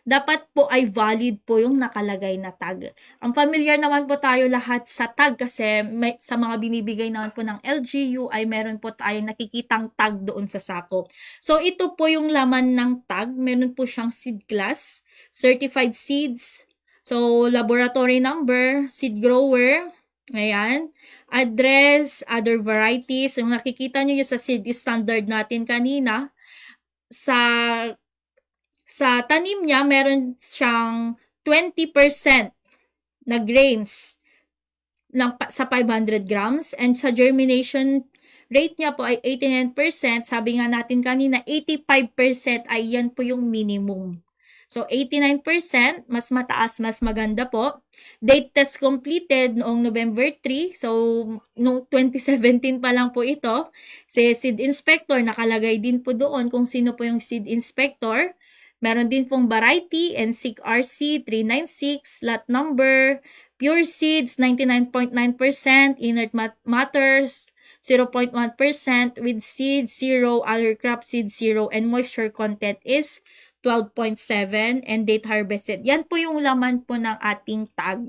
Dapat po ay valid po yung nakalagay na tag. Ang familiar naman po tayo lahat sa tag kasi sa mga binibigay naman po ng LGU ay meron po tayong nakikitang tag doon sa sako. So, ito po yung laman ng tag. Meron po siyang seed class, certified seeds, so laboratory number, seed grower, ayan, address, other varieties. Yung nakikita nyo yung sa seed standard natin kanina, sa tanim niya, meron siyang 20% na grains sa 500 grams. And sa germination rate niya po ay 89%. Sabi nga natin kanina, 85% ay yan po yung minimum. So, 89%, mas mataas, mas maganda po. Date test completed noong November 3. So, noong 2017 pa lang po ito. Si seed inspector, nakalagay din po doon kung sino po yung seed inspector. Meron din pong variety, NSIC RC 396, lot number, pure seeds 99.9%, inert matters 0.1%, with seeds 0, other crop seeds 0, and moisture content is 12.7, and date harvested. Yan po yung laman po ng ating tag.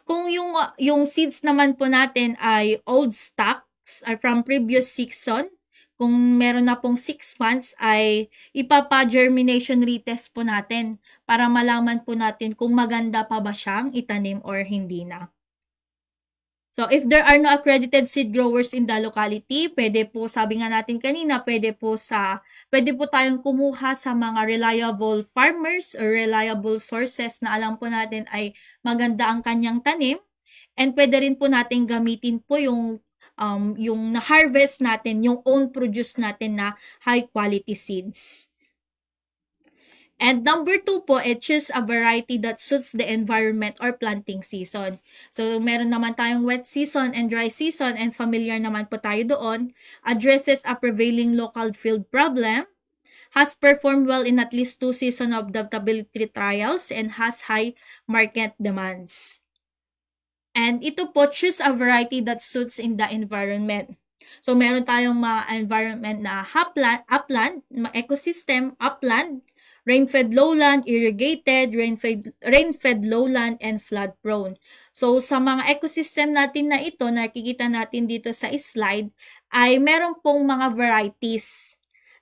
Kung yung seeds naman po natin ay old stocks are from previous season, kung meron na pong 6 months ay ipapa-germination retest po natin para malaman po natin kung maganda pa ba siyang itanim or hindi na. So, if there are no accredited seed growers in the locality, pwede po, sabi nga natin kanina, pwede po tayong kumuha sa mga reliable farmers or reliable sources na alam po natin ay maganda ang kanyang tanim. And pwede rin po natin gamitin po yung na-harvest natin, yung own produce natin na high-quality seeds. And number 2 po, choose a variety that suits the environment or planting season. So, meron naman tayong wet season and dry season, and familiar naman po tayo doon. Addresses a prevailing local field problem, has performed well in at least 2 seasons of adaptability trials, and has high market demands. And ito po, choose a variety that suits in the environment. So, meron tayong mga environment na upland, ecosystem, upland, rain-fed lowland, irrigated, rain-fed lowland, and flood-prone. So, sa mga ecosystem natin na ito, nakikita natin dito sa slide, ay meron pong mga varieties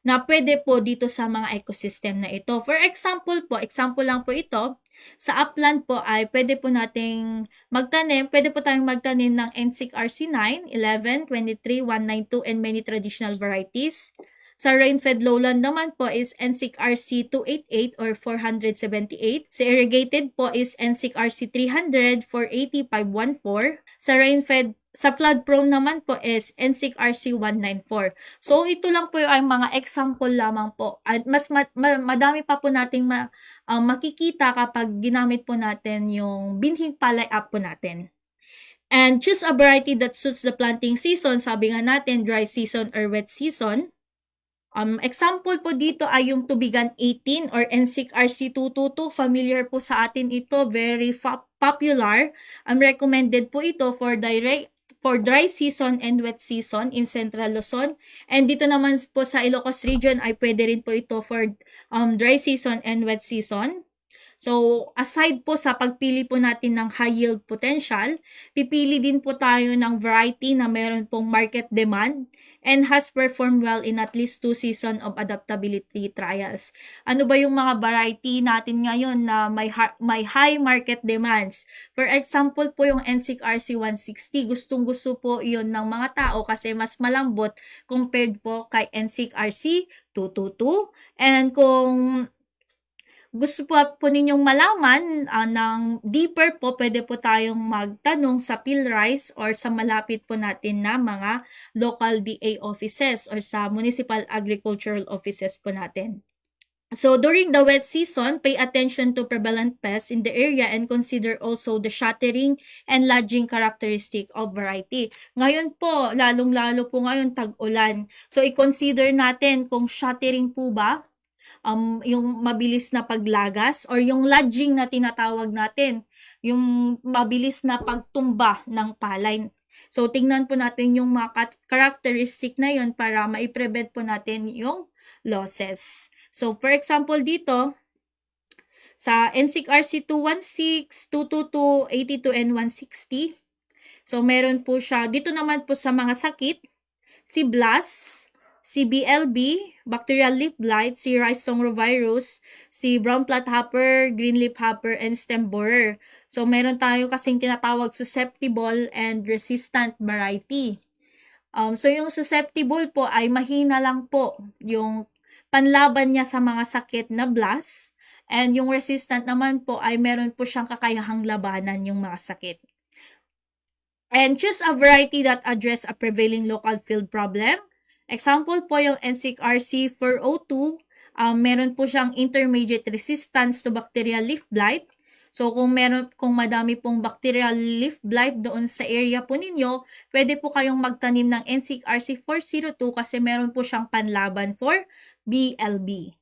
na pwede po dito sa mga ecosystem na ito. For example lang po ito, sa upland po ay pwede po tayong magtanim ng NSIC RC 9, 11, 23, 192, and many traditional varieties. Sa rain-fed lowland naman po is NSIC RC 288 or 478. Sa irrigated po is NSIC RC 300, 480, 514. Sa flood-prone naman po is NSIC RC 194. So, ito lang po yung mga example lamang po. At mas madami pa po nating makikita kapag ginamit po natin yung binhing palay up po natin. And choose a variety that suits the planting season. Sabi nga natin, dry season or wet season. Example po dito ay yung Tubigan 18 or NSIC RC 222. Familiar po sa atin ito. Very popular. Recommended po ito for dry season and wet season in Central Luzon. And dito naman po sa Ilocos region ay pwede rin po ito for dry season and wet season. So, aside po sa pagpili po natin ng high yield potential, pipili din po tayo ng variety na meron pong market demand and has performed well in at least 2 seasons of adaptability trials. Ano ba yung mga variety natin ngayon na may high market demands? For example po yung NSIC RC 160, gustong-gusto po yun ng mga tao kasi mas malambot compared po kay NSIC RC 222. And gusto po ninyong malaman ng deeper po, pwede po tayong magtanong sa PhilRice or sa malapit po natin na mga local DA offices or sa municipal agricultural offices po natin. So during the wet season, pay attention to prevalent pests in the area and consider also the shattering and lodging characteristic of variety. Ngayon po, lalong-lalo po ngayon tag-ulan. So i-consider natin kung shattering po ba, yung mabilis na paglagas or yung lodging na tinatawag natin, yung mabilis na pagtumba ng palay. So tingnan po natin yung mga characteristic na yun para maiprevent po natin yung losses. So, for example, dito, sa NCRC 216, 222, 82, and 160, so meron po siya, dito naman po sa mga sakit, si BLAS, si BLB, bacterial leaf blight, si rhizongrovirus, si brown plant hopper, green leaf hopper, and stem borer. So, meron tayo kasing tinatawag susceptible and resistant variety. So, yung susceptible po ay mahina lang po yung panlaban niya sa mga sakit na BLAS, and yung resistant naman po ay meron po siyang kakayahang labanan yung mga sakit. And choose a variety that address a prevailing local field problem. Example po yung NCRC 402, meron po siyang intermediate resistance to bacterial leaf blight. So kung madami pong bacterial leaf blight doon sa area po ninyo, pwede po kayong magtanim ng NCRC 402 kasi meron po siyang panlaban for BLB.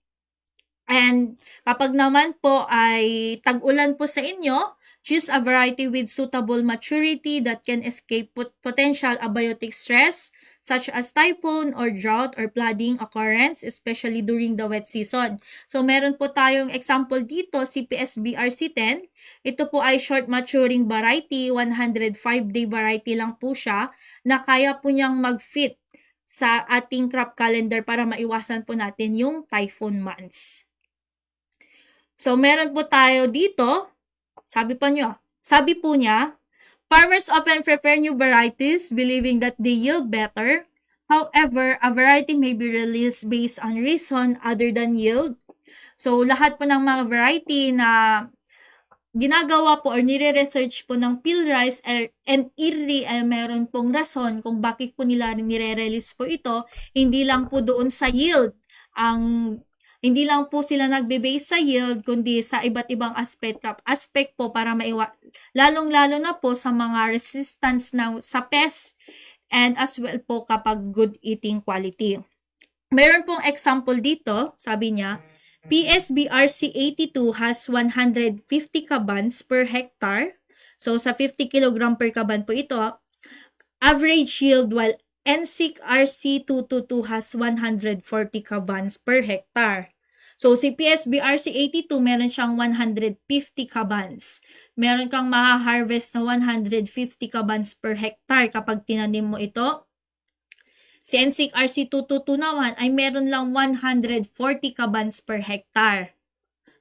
And kapag naman po ay tag-ulan po sa inyo, choose a variety with suitable maturity that can escape potential abiotic stress such as typhoon or drought or flooding occurrence, especially during the wet season. So meron po tayong example dito, CPS-BRC10. Ito po ay short maturing variety, 105-day variety lang po siya, na kaya po niyang mag-fit sa ating crop calendar para maiwasan po natin yung typhoon months. So, meron po tayo dito, sabi po niya, farmers often prefer new varieties believing that they yield better. However, a variety may be released based on reason other than yield. So, lahat po ng mga variety na ginagawa po or nire-research po ng PhilRice and IRRI ay meron pong rason kung bakit po nila nire-release po ito. Hindi lang po doon sa yield. Hindi lang po sila nagbe-base sa yield, kundi sa iba't ibang aspect po para lalong-lalo na po sa mga resistance sa pest and as well po kapag good eating quality. Meron pong example dito, sabi niya, PSBRC 82 has 150 kabans per hectare. So, sa 50 kg per kaban po ito, average yield, while NCRC 222 has 140 kabans per hectare. So, si PSBRC 82, meron siyang 150 kabans. Meron kang maha-harvest na 150 kabans per hectare kapag tinanim mo ito. Si NCRC 222 naman ay meron lang 140 kabans per hectare.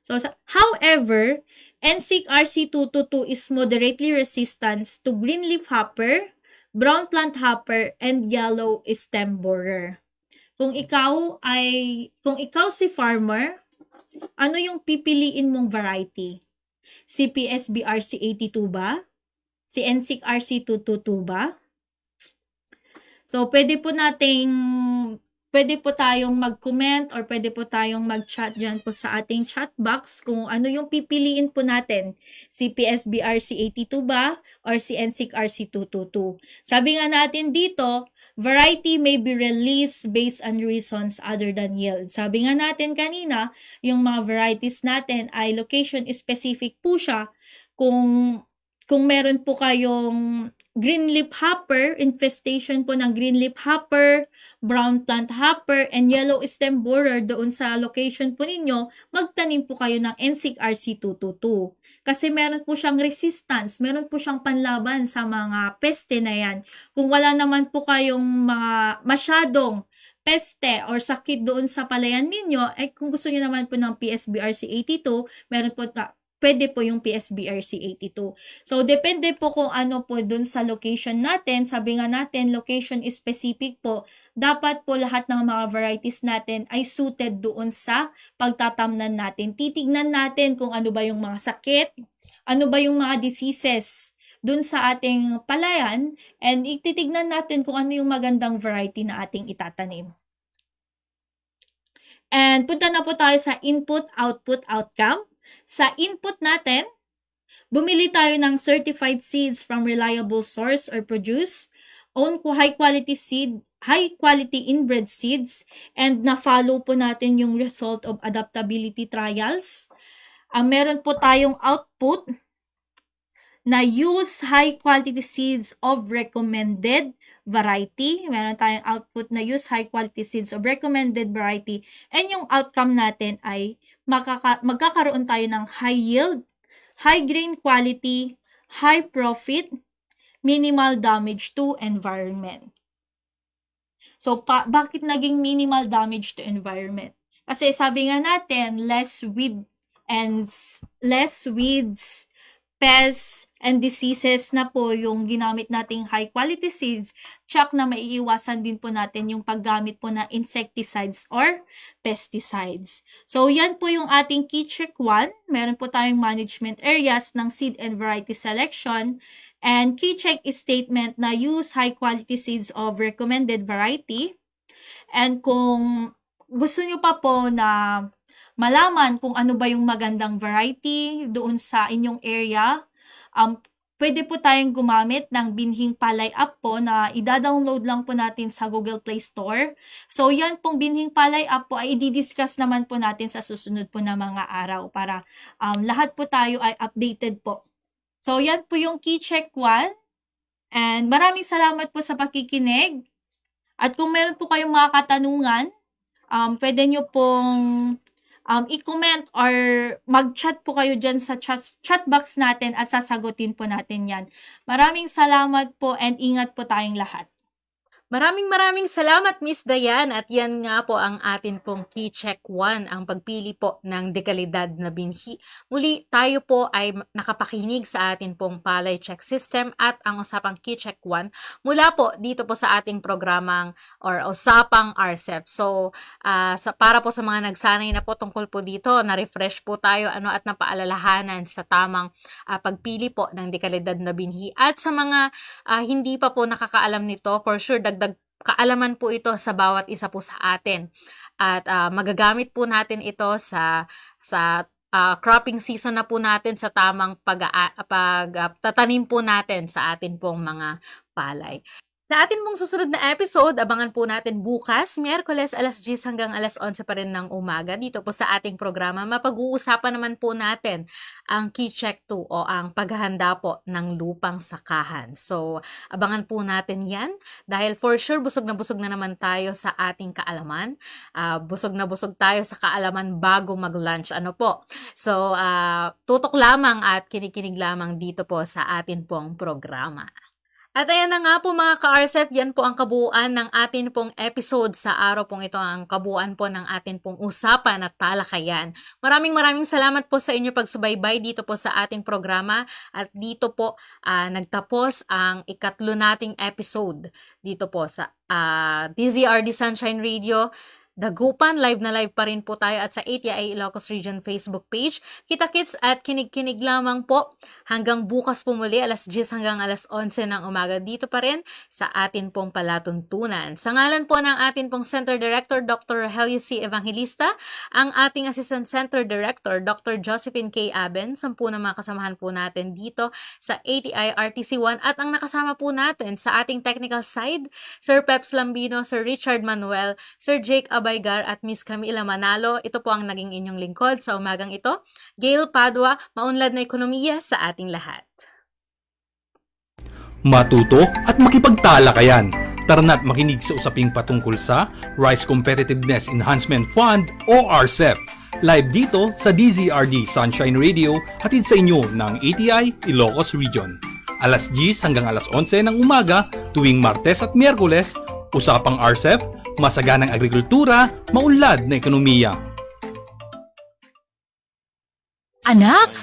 So, however, NCRC 222 is moderately resistant to green leaf hopper, brown plant hopper, and yellow stem borer. Kung ikaw si farmer, ano yung pipiliin mong variety? Si PSBRC 82 ba? Si NCRC 222 ba? So, pwede po tayong mag-comment or pwede po tayong mag-chat dyan po sa ating chat box kung ano yung pipiliin po natin. Si PSBRC 82 ba or si NCRC 222? Sabi nga natin dito, variety may be released based on reasons other than yield. Sabi nga natin kanina, yung mga varieties natin ay location specific po siya. Kung meron po kayong green leaf hopper, infestation po ng green leaf hopper, brown plant hopper, and yellow stem borer doon sa location po ninyo, magtanim po kayo ng NCRC 222. Kasi meron po siyang resistance, meron po siyang panlaban sa mga peste na yan. Kung wala naman po kayong mga masyadong peste or sakit doon sa palayan ninyo, eh kung gusto niyo naman po ng PSBRC 82, meron po pwede po yung PSBRC 82. So, depende po kung ano po dun sa location natin. Sabi nga natin, location specific po dapat po lahat ng mga varieties natin ay suited doon sa pagtatamnan natin. Titignan natin kung ano ba yung mga sakit, ano ba yung mga diseases doon sa ating palayan, and ititignan natin kung ano yung magandang variety na ating itatanim. And punta na po tayo sa input, output, outcome. Sa input natin, bumili tayo ng certified seeds from reliable source or produce, own high quality inbred seeds, and na-follow po natin yung result of adaptability trials. Meron po tayong output na use high quality seeds of recommended variety. Meron tayong output na use high quality seeds of recommended variety. And yung outcome natin ay magkakaroon tayo ng high yield, high grain quality, high profit, minimal damage to environment. So, bakit naging minimal damage to environment? Kasi sabi nga natin, less weeds, pests, and diseases na po yung ginamit nating high quality seeds, tsak na maiiwasan din po natin yung paggamit po na insecticides or pesticides. So, yan po yung ating key check 1. Meron po tayong management areas ng seed and variety selection. And key check is statement na use high quality seeds of recommended variety. And kung gusto nyo pa po na malaman kung ano ba yung magandang variety doon sa inyong area, pwede po tayong gumamit ng Binhing Palay app po na ida-download lang po natin sa Google Play Store. So, yan pong Binhing Palay app po ay i-discuss naman po natin sa susunod po na mga araw para lahat po tayo ay updated po. So, yan po yung key check 1. And maraming salamat po sa pakikinig. At kung meron po kayong mga katanungan, pwede nyo pong i-comment or mag-chat po kayo dyan sa chat box natin at sasagutin po natin yan. Maraming salamat po and ingat po tayong lahat. Maraming salamat, Miss Dayan. At yan nga po ang atin pong key check 1, ang pagpili po ng dekalidad na binhi. Muli, tayo po ay nakapakinig sa atin pong palay check system at ang usapang key check 1 mula po dito po sa ating programang or usapang RCEP. So, para po sa mga nagsanay na po tungkol po dito, na-refresh po tayo at napaalalahanan sa tamang pagpili po ng dekalidad na binhi. At sa mga hindi pa po nakakaalam nito, for sure, dagdag kaalaman po ito sa bawat isa po sa atin. At magagamit po natin ito sa cropping season na po natin sa tamang pagtatanim po natin sa atin pong mga palay. Sa atin pong susunod na episode, abangan po natin bukas, Miyerkules, alas 10 hanggang alas 11 pa rin ng umaga. Dito po sa ating programa, mapag-uusapan naman po natin ang Key Check 2 o ang paghahanda po ng lupang sakahan. So, abangan po natin yan dahil for sure, busog na naman tayo sa ating kaalaman. Busog na busog tayo sa kaalaman bago mag-lunch. So, tutok lamang at kinikinig lamang dito po sa atin pong programa. At ayan na nga po mga ka-RCEP, yan po ang kabuuan ng atin pong episode sa araw pong ito, ang kabuuan po ng atin pong usapan at talakayan. Maraming salamat po sa inyo pagsubaybay dito po sa ating programa at dito po nagtapos ang ikatlo nating episode dito po sa DZRD Sunshine Radio. Dagupan, live na live pa rin po tayo at sa ATI Ilocos Region Facebook page. Kita-kits at kinig-kinig lamang po hanggang bukas po muli alas 10 hanggang alas 11 ng umaga dito pa rin sa atin pong palatuntunan. Sa ngalan po ng atin pong Center Director Dr. Helio C. Evangelista, ang ating Assistant Center Director Dr. Josephine K. Aben, 10 na mga kasamahan po natin dito sa ATI RTC1 at ang nakasama po natin sa ating technical side, Sir Peps Lambino, Sir Richard Manuel, Sir Jake Abaygar at Miss Camila Manalo. Ito po ang naging inyong lingkod sa umagang ito. Gail Padua, maunlad na ekonomiya sa ating lahat. Matuto at makipagtalakayan. Tara na't makinig sa usaping patungkol sa Rice Competitiveness Enhancement Fund o RCEP. Live dito sa DZRD Sunshine Radio, hatid sa inyo ng ATI Ilocos Region. Alas 10 hanggang alas 11 ng umaga tuwing Martes at Miyerkules, usapang RCEP, masaganang agrikultura, maunlad na ekonomiya. Anak,